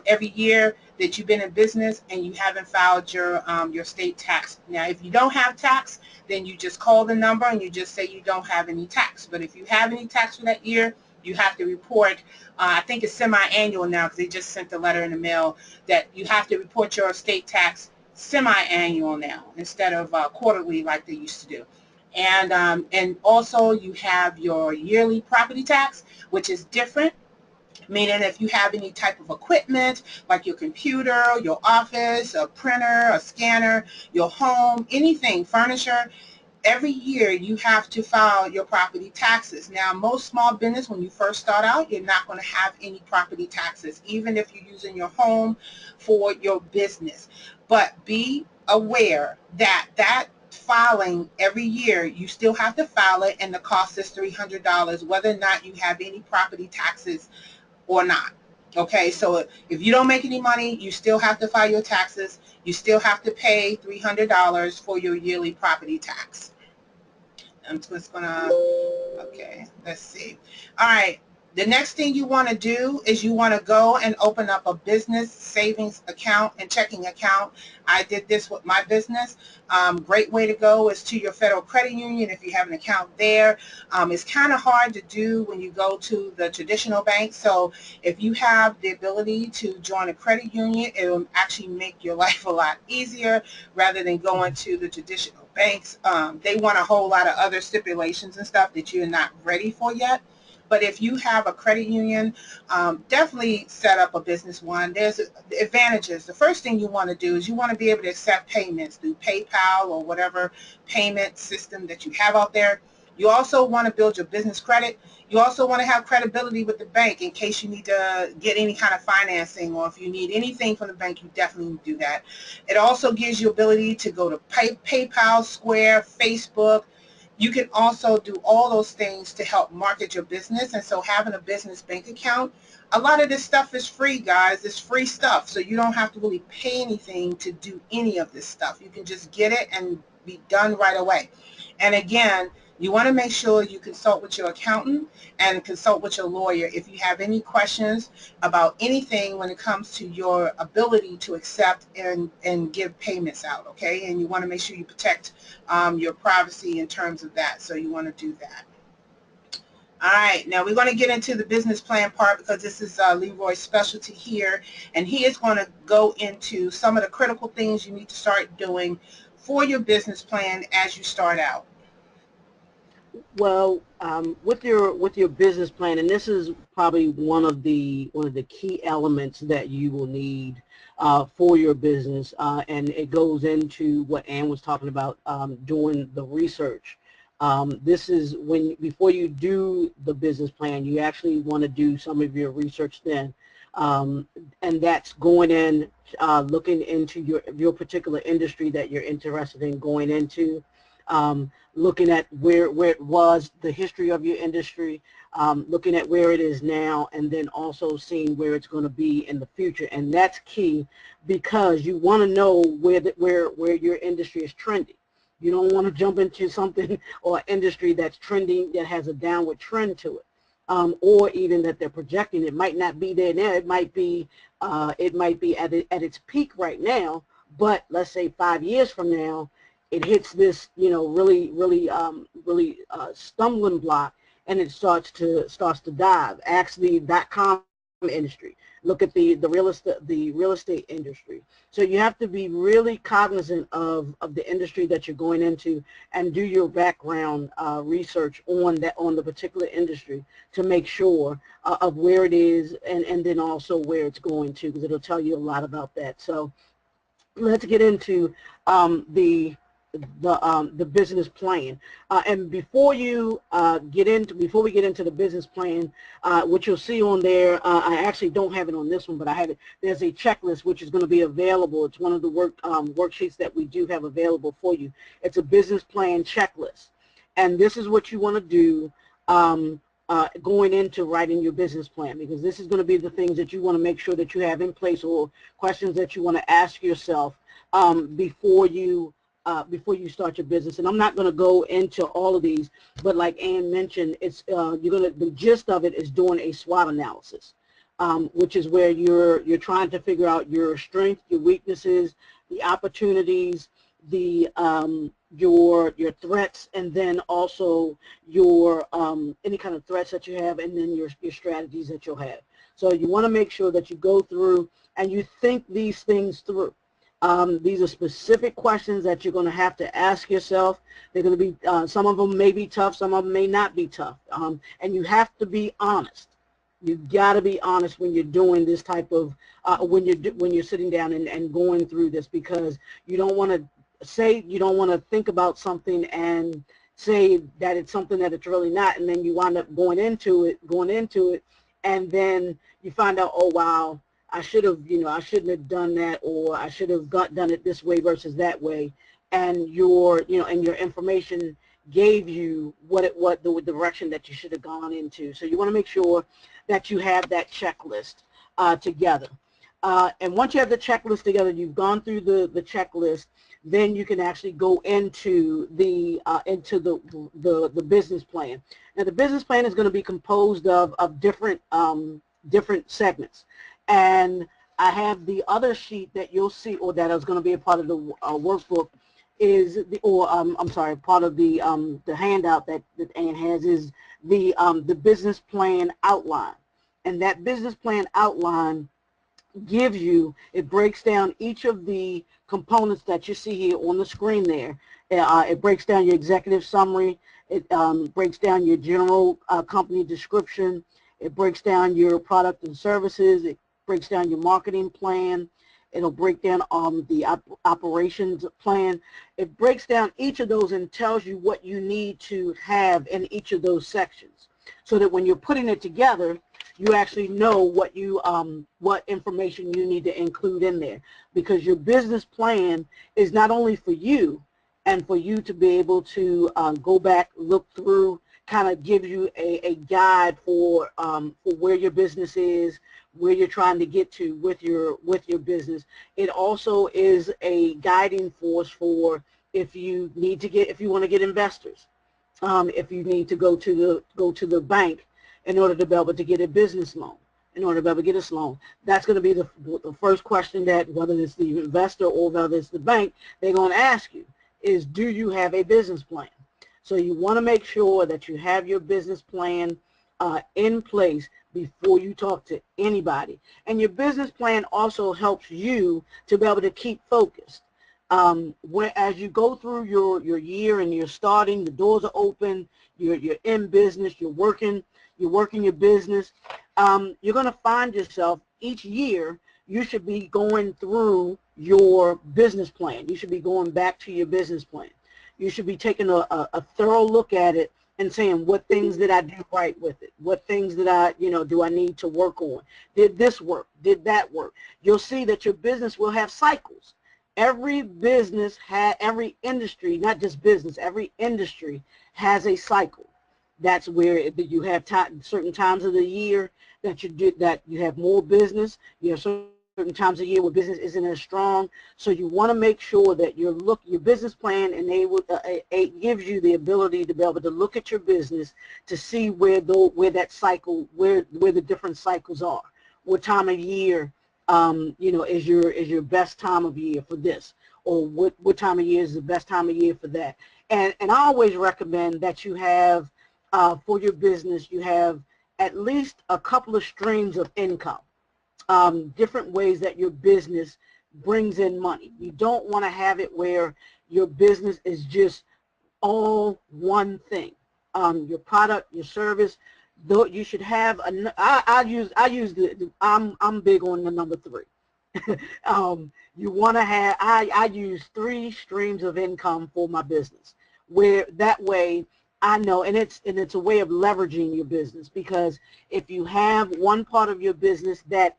every year that you've been in business and you haven't filed your state tax. Now, if you don't have tax, then you just call the number and you just say you don't have any tax. But if you have any tax for that year, you have to report. I think it's semi-annual now, because they just sent the letter in the mail that you have to report your state tax semi-annual now instead of quarterly like they used to do. And also you have your yearly property tax, which is different, meaning if you have any type of equipment like your computer, your office, a printer, a scanner, your home, anything, furniture, every year you have to file your property taxes. Now, most small business, when you first start out, you're not going to have any property taxes, even if you're using your home for your business. But be aware that filing every year, you still have to file it, and the cost is $300, whether or not you have any property taxes or not. Okay, so if you don't make any money, you still have to file your taxes. You still have to pay $300 for your yearly property tax. I'm just gonna, okay, let's see. All right, The next thing you want to do is you want to go and open up a business savings account and checking account. I did this with my business. Great way to go is to your federal credit union if you have an account there. It's kind of hard to do when you go to the traditional bank. So if you have the ability to join a credit union, it will actually make your life a lot easier rather than going to the traditional banks. They want a whole lot of other stipulations and stuff that you're not ready for yet. But if you have a credit union, definitely set up a business one. There's advantages. The first thing you want to do is you want to be able to accept payments through PayPal or whatever payment system that you have out there. You also want to build your business credit. You also want to have credibility with the bank in case you need to get any kind of financing, or if you need anything from the bank, you definitely need to do that. It also gives you ability to go to PayPal, Square, Facebook. You can also do all those things to help market your business. And so having a business bank account, a lot of this stuff is free, guys. It's free stuff. So you don't have to really pay anything to do any of this stuff. You can just get it and be done right away. And again, you want to make sure you consult with your accountant and consult with your lawyer if you have any questions about anything when it comes to your ability to accept and give payments out, okay? And you want to make sure you protect your privacy in terms of that, so you want to do that. All right, now we're going to get into the business plan part because this is Leroy's specialty here, and he is going to go into some of the critical things you need to start doing for your business plan as you start out. Well, with your business plan, and this is probably one of the key elements that you will need for your business, and it goes into what Ann was talking about, doing the research. This is when before you do the business plan, you actually want to do some of your research then, and that's going in, looking into your particular industry that you're interested in going into. Looking at where it was, the history of your industry, looking at where it is now, and then also seeing where it's going to be in the future. And that's key because you want to know where your industry is trending. You don't want to jump into something or industry that's trending, that has a downward trend to it, or even that they're projecting. It might not be there now. It might be at its peak right now, but let's say 5 years from now, it hits this, really stumbling block, and it starts to dive. Actually, .com industry. Look at the real estate industry. So you have to be really cognizant of the industry that you're going into, and do your background research on the particular industry to make sure of where it is, and then also where it's going to, because it'll tell you a lot about that. So let's get into the business plan. And before we get into the business plan, what you'll see on there, I actually don't have it on this one, but I have it. There's a checklist which is going to be available. It's one of the worksheets that we do have available for you. It's a business plan checklist, and this is what you want to do going into writing your business plan, because this is going to be the things that you want to make sure that you have in place, or questions that you want to ask yourself before you start your business. And I'm not going to go into all of these, but like Ann mentioned, it's the gist of it is doing a SWOT analysis, which is where you're trying to figure out your strengths, your weaknesses, the opportunities, the your threats, and then also your any kind of threats that you have, and then your strategies that you'll have. So you want to make sure that you go through and you think these things through. These are specific questions that you're going to have to ask yourself. They're going to be, some of them may be tough, some of them may not be tough, and you have to be honest. You've got to be honest when you're doing this type of, when you're sitting down and going through this, because you don't want to think about something and say that it's something that it's really not, and then you wind up going into it, and then you find out, oh wow, I shouldn't have done that, or I should have done it this way versus that way, and your information gave you the direction that you should have gone into. So you want to make sure that you have that checklist together. And once you have the checklist together, you've gone through the checklist, then you can actually go into the business plan. Now, the business plan is going to be composed of different segments. And I have the other sheet that you'll see, or that is going to be a part of the workbook, I'm sorry, part of the handout that Ann has is the business plan outline. And that business plan outline gives you, it breaks down each of the components that you see here on the screen there. It breaks down your executive summary. It breaks down your general company description. It breaks down your product and services. It breaks down your marketing plan. It'll break down the operations plan. It breaks down each of those and tells you what you need to have in each of those sections, so that when you're putting it together, you actually know what information you need to include in there, because your business plan is not only for you and for you to be able to go back, look through, kind of give you a guide for where your business is, where you're trying to get to with your business. It also is a guiding force for if you want to get investors, if you need to go to the bank in order to be able to get a business loan, in order to be able to get this loan. That's going to be the first question that, whether it's the investor or whether it's the bank, they're going to ask you is, do you have a business plan? So you want to make sure that you have your business plan in place before you talk to anybody. And your business plan also helps you to be able to keep focused. As you go through your year and you're starting, the doors are open, you're in business, you're working your business, you're going to find yourself each year, you should be going through your business plan. You should be going back to your business plan. You should be taking a thorough look at it and saying, what things did I do right with it? What things did do I need to work on? Did this work? Did that work? You'll see that your business will have cycles. Every business every industry, not just business, every industry has a cycle. That's where you have certain times of the year that you have more business. You have certain times of the year where business isn't as strong. So you want to make sure that your business plan it gives you the ability to be able to look at your business to see where that cycle, where the different cycles are. What time of year is your best time of year for this, or what time of year is the best time of year for that. And I always recommend that you have for your business, you have at least a couple of streams of income, different ways that your business brings in money. You don't want to have it where your business is just all one thing. Your product, your service, though you should have I'm big on the number 3. You want to have, I use 3 streams of income for my business, where that way I know, and it's a way of leveraging your business, because if you have one part of your business that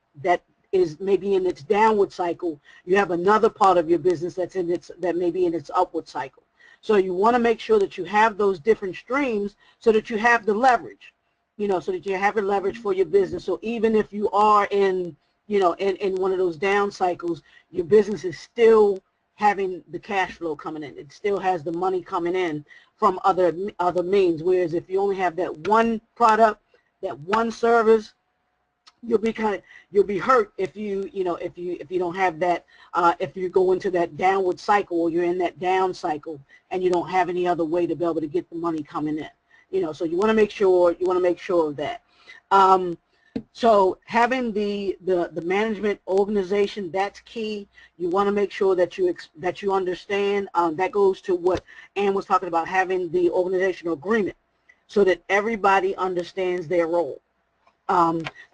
is maybe in its downward cycle, you have another part of your business that may be in its upward cycle. So you want to make sure that you have those different streams so that you have the leverage, so that you have the leverage for your business. So even if you are in one of those down cycles, your business is still having the cash flow coming in. It still has the money coming in from other means. Whereas if you only have that one product, that one service, you'll be hurt if you don't have that, if you go into that downward cycle, or you're in that down cycle and you don't have any other way to be able to get the money coming in. So you want to make sure of that. So having the management organization, that's key. You want to make sure that you understand. That goes to what Ann was talking about, having the organizational agreement, so that everybody understands their role.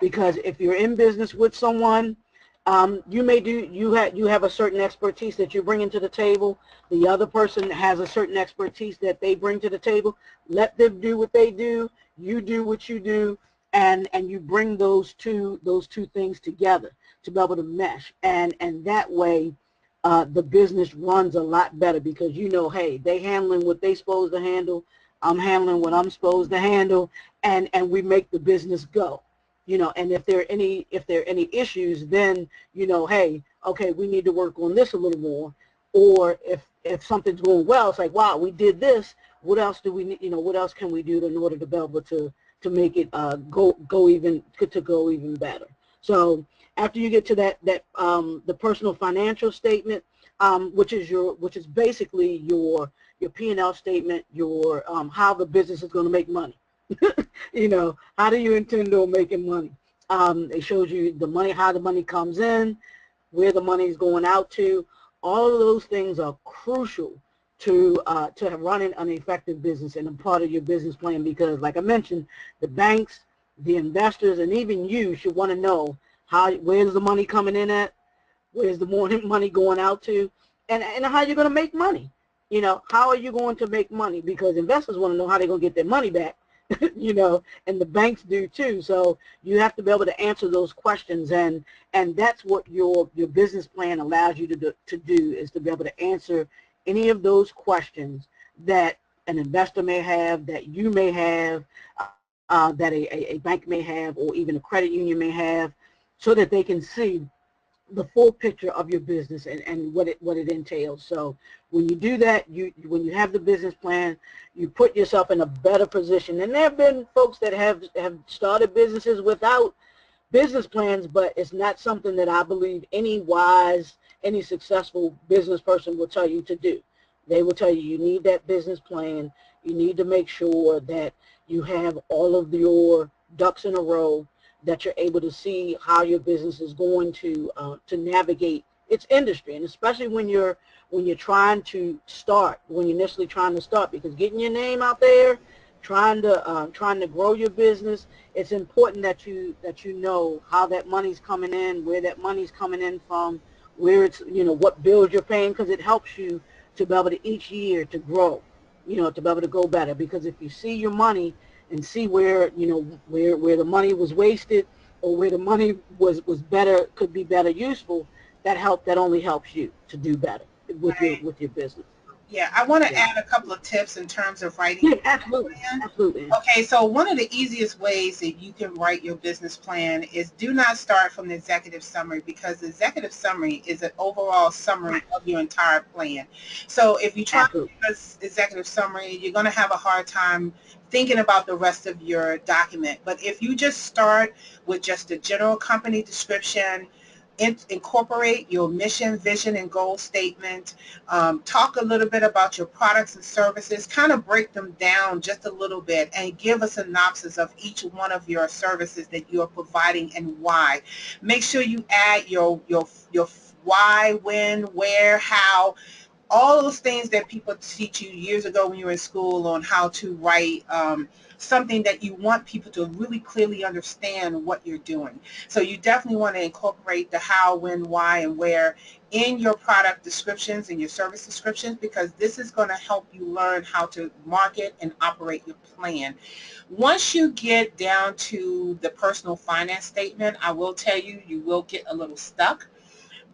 Because if you're in business with someone, you have a certain expertise that you bring into the table. The other person has a certain expertise that they bring to the table. Let them do what they do. You do what you do. And you bring those two things together to be able to mesh, and that way the business runs a lot better, because hey, they handling what they supposed to handle, I'm handling what I'm supposed to handle, and we make the business go. And if there are any issues, then hey, okay, we need to work on this a little more. Or if something's going well, it's like, wow, we did this. What else do we need? What else can we do in order to be able to make it go even better? So after you get to the personal financial statement, which is basically your P&L statement, your how the business is going to make money. How do you intend on making money? It shows you the money, how the money comes in, where the money is going out to. All of those things are crucial to running an effective business and a part of your business plan, because, like I mentioned, the banks, the investors, and even you should want to know where's the money coming in at, where's the money going out to, and how you're going to make money. How are you going to make money? Because investors want to know how they're going to get their money back, and the banks do too. So you have to be able to answer those questions, and that's what your business plan allows you to do is to be able to answer any of those questions that an investor may have, that you may have, that a bank may have, or even a credit union may have, so that they can see the full picture of your business and what it entails. So when you do that, when you have the business plan, you put yourself in a better position. And there have been folks that have started businesses without business plans, but it's not something that I believe any successful business person will tell you to do. They will tell you need that business plan. You need to make sure that you have all of your ducks in a row, that you're able to see how your business is going to navigate its industry, and especially when you're initially trying to start, because getting your name out there, trying to grow your business, it's important that you know how that money's coming in, where that money's coming in from, where it's what bills you're paying, because it helps you to be able to each year to grow, to be able to go better. Because if you see your money and see where the money was wasted, or where the money was better, could be better useful, that only helps you to do better Right. with your business. Yeah, I want to Yeah. add a couple of tips in terms of writing Yeah, your business absolutely. plan. Absolutely. Okay, so one of the easiest ways that you can write your business plan is do not start from the executive summary, because the executive summary is an overall summary of your entire plan. So if you try to Absolutely. do this executive summary, you're going to have a hard time thinking about the rest of your document. But if you just start with just a general company description, incorporate your mission, vision, and goal statement. Talk a little bit about your products and services, kind of break them down just a little bit and give a synopsis of each one of your services that you're providing and why. Make sure you add your why, when, where, how, all those things that people teach you years ago when you were in school on how to write something that you want people to really clearly understand what you're doing. So you definitely want to incorporate the how, when, why, and where in your product descriptions and your service descriptions, because this is going to help you learn how to market and operate your plan. Once you get down to the personal finance statement, I will tell you, you will get a little stuck,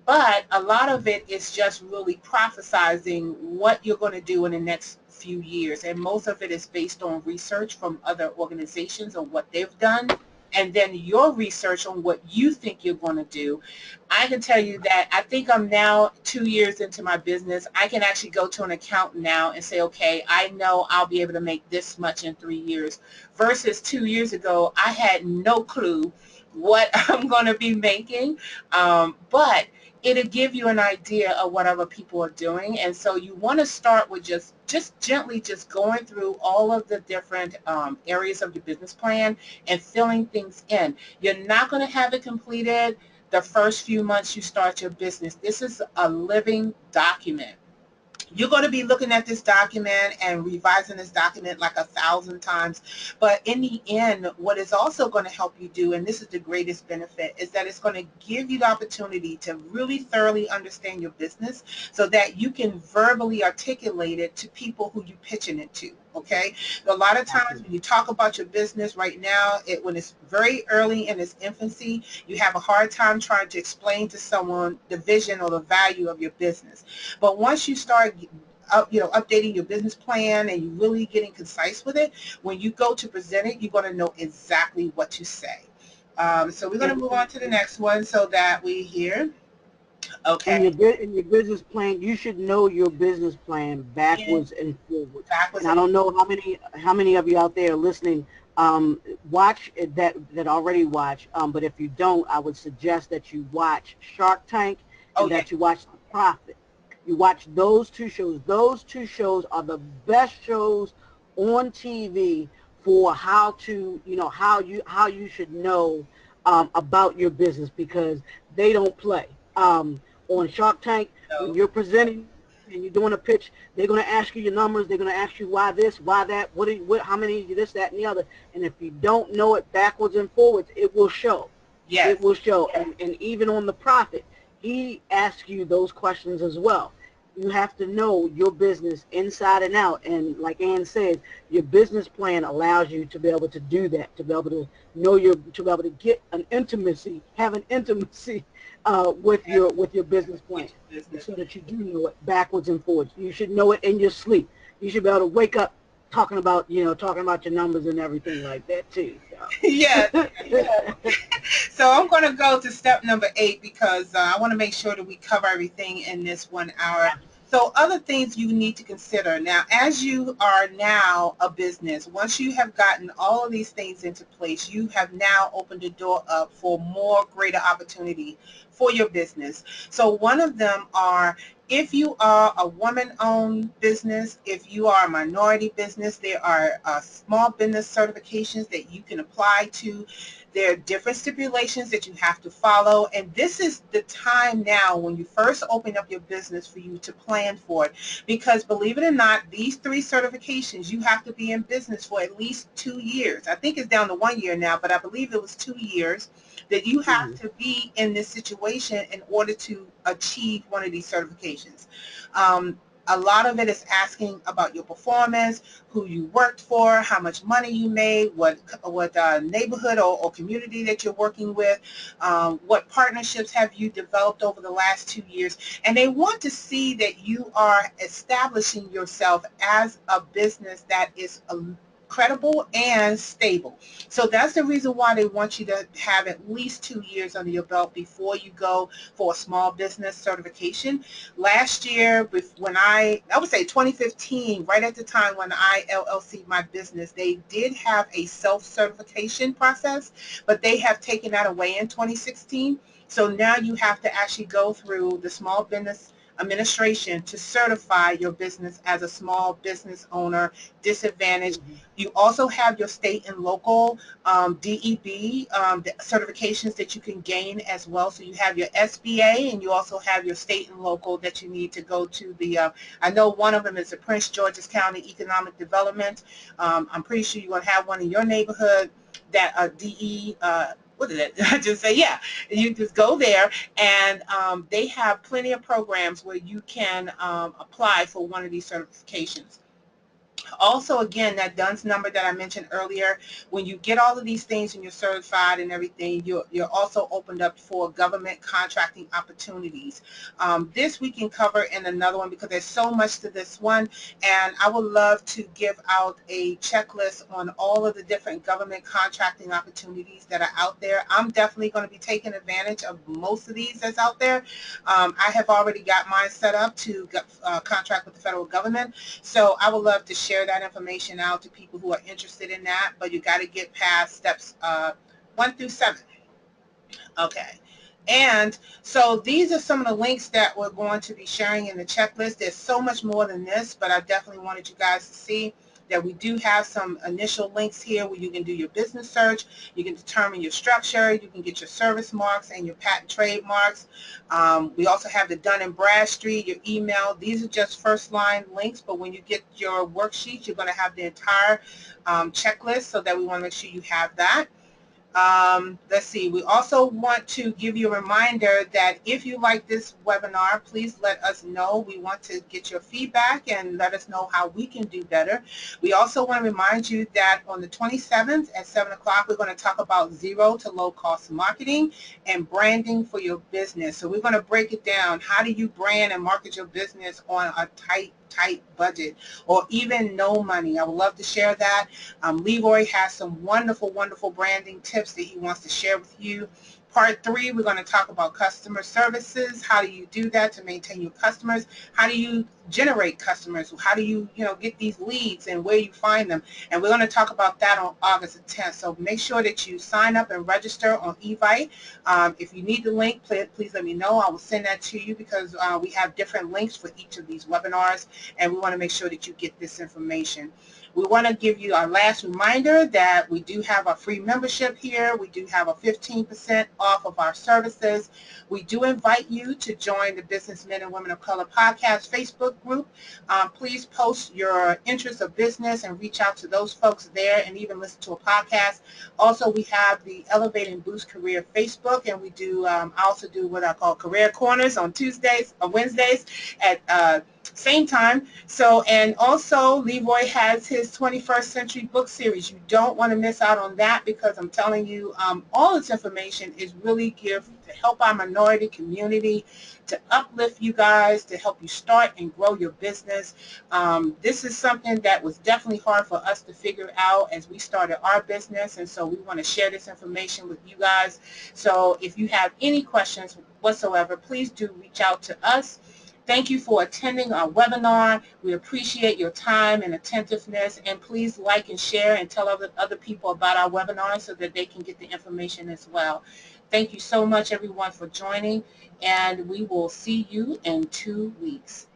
but a lot of it is just really prophesizing what you're going to do in the next few years. And most of it is based on research from other organizations on what they've done, and then your research on what you think you're going to do. I can tell you that I think I'm now 2 years into my business. I can actually go to an accountant now and say, okay, I know I'll be able to make this much in 3 years. Versus 2 years ago, I had no clue what I'm going to be making. But it'll give you an idea of what other people are doing. And so you want to start with just gently just going through all of the different areas of your business plan and filling things in. You're not going to have it completed the first few months you start your business. This is a living document. You're going to be looking at this document and revising this document like 1,000 times. But in the end, what is also going to help you do, and this is the greatest benefit, is that it's going to give you the opportunity to really thoroughly understand your business so that you can verbally articulate it to people who you're pitching it to. Okay. A lot of times Absolutely. when you talk about your business right now, when it's very early in its infancy, you have a hard time trying to explain to someone the vision or the value of your business. But once you start updating your business plan and you really getting concise with it, when you go to present it, you're going to know exactly what to say. So we're going to move on to the next one so that we hear. In Okay. your in your business plan, you should know your business plan In backwards and forwards. backwards And I and don't know how many of you out there listening watch that already watch. But if you don't, I would suggest that you watch Shark Tank oh and yeah, that you watch The Profit. You watch those two shows. Those two shows are the best shows on TV for how to, how you should know about your business because they don't play. On Shark Tank, when no, you're presenting and you're doing a pitch, they're going to ask you your numbers. They're going to ask you why this, why that, how many, this, that, and the other. And if you don't know it backwards and forwards, it will show. It yes, will show. And even on The Profit, he asks you those questions as well. You have to know your business inside and out. And like Ann says, your business plan allows you to be able to do that, to be able to to be able to get an intimacy, have an intimacy yes, with your business with plan, your business. so that you do know it backwards and forwards. You should know it in your sleep. You should be able to wake up talking about your numbers and everything like that too. Yes. So. So I'm going to go to step number 8 because I want to make sure that we cover everything in this 1 hour. So other things you need to consider. Now, as you are now a business, once you have gotten all of these things into place, you have now opened the door up for more greater opportunity for your business. So one of them are if you are a woman-owned business, if you are a minority business, there are small business certifications that you can apply to. There are different stipulations that you have to follow, and this is the time now when you first open up your business for you to plan for it. Because believe it or not, these 3 certifications, you have to be in business for at least 2 years. I think it's down to 1 year now, but I believe it was 2 years that you have Mhm. to be in this situation in order to achieve one of these certifications. Um, a lot of it is asking about your performance, who you worked for, how much money you made, what neighborhood or community that you're working with, what partnerships have you developed over the last 2 years. And they want to see that you are establishing yourself as a business that is credible and stable. So that's the reason why they want you to have at least 2 years under your belt before you go for a small business certification. Last year, when I would say 2015, right at the time when I LLC my business, they did have a self-certification process, but they have taken that away in 2016. So now you have to actually go through the Small Business Administration to certify your business as a small business owner, disadvantaged. Mhm. You also have your state and local DEB the certifications that you can gain as well. So you have your SBA and you also have your state and local that you need to go to the, I know one of them is the Prince George's County Economic Development. I'm pretty sure you're going to have one in your neighborhood that DE, what did it? I just say, yeah, you just go there and they have plenty of programs where you can apply for one of these certifications. Also, again, that DUNS number that I mentioned earlier, when you get all of these things and you're certified and everything, you're also opened up for government contracting opportunities. This we can cover in another one because there's so much to this one, and I would love to give out a checklist on all of the different government contracting opportunities that are out there. I'm definitely going to be taking advantage of most of these that's out there. I have already got mine set up to contract with the federal government. So I would love to share that information out to people who are interested in that, but you got to get past steps 1 through 7. Okay. And so these are some of the links that we're going to be sharing in the checklist. There's so much more than this, but I definitely wanted you guys to see that we do have some initial links here where you can do your business search, you can determine your structure, you can get your service marks and your patent trademarks. We also have the Dun and Bradstreet, your email. These are just first line links, but when you get your worksheet, you're going to have the entire checklist, so that we want to make sure you have that. Let's see, we also want to give you a reminder that if you like this webinar, please let us know. We want to get your feedback and let us know how we can do better. We also want to remind you that on the 27th at 7 o'clock, we're going to talk about zero to low cost marketing and branding for your business. So we're going to break it down. How do you brand and market your business on a tight tight budget or even no money. I would love to share that. Leroy has some wonderful, wonderful branding tips that he wants to share with you. Part 3, we're going to talk about customer services. How do you do that to maintain your customers? How do you generate customers? How do you, get these leads and where you find them? And we're going to talk about that on August the 10th. So make sure that you sign up and register on Evite. If you need the link, please let me know. I will send that to you because we have different links for each of these webinars, and we want to make sure that you get this information. We want to give you our last reminder that we do have a free membership here. We do have a 15% off of our services. We do invite you to join the Businessmen and Women of Color Podcast Facebook group. Please post your interest of business and reach out to those folks there and even listen to a podcast. Also, we have the Elevate and Boost Career Facebook, and we do I also do what I call Career Corners on Tuesdays or Wednesdays at same time. So, and also Leroy has his 21st Century book series. You don't want to miss out on that because I'm telling you, all this information is really geared to help our minority community, to uplift you guys, to help you start and grow your business. This is something that was definitely hard for us to figure out as we started our business, and so we want to share this information with you guys. So if you have any questions whatsoever, please do reach out to us. Thank you for attending our webinar. We appreciate your time and attentiveness, and please like and share and tell other people about our webinar so that they can get the information as well. Thank you so much, everyone, for joining, and we will see you in 2 weeks.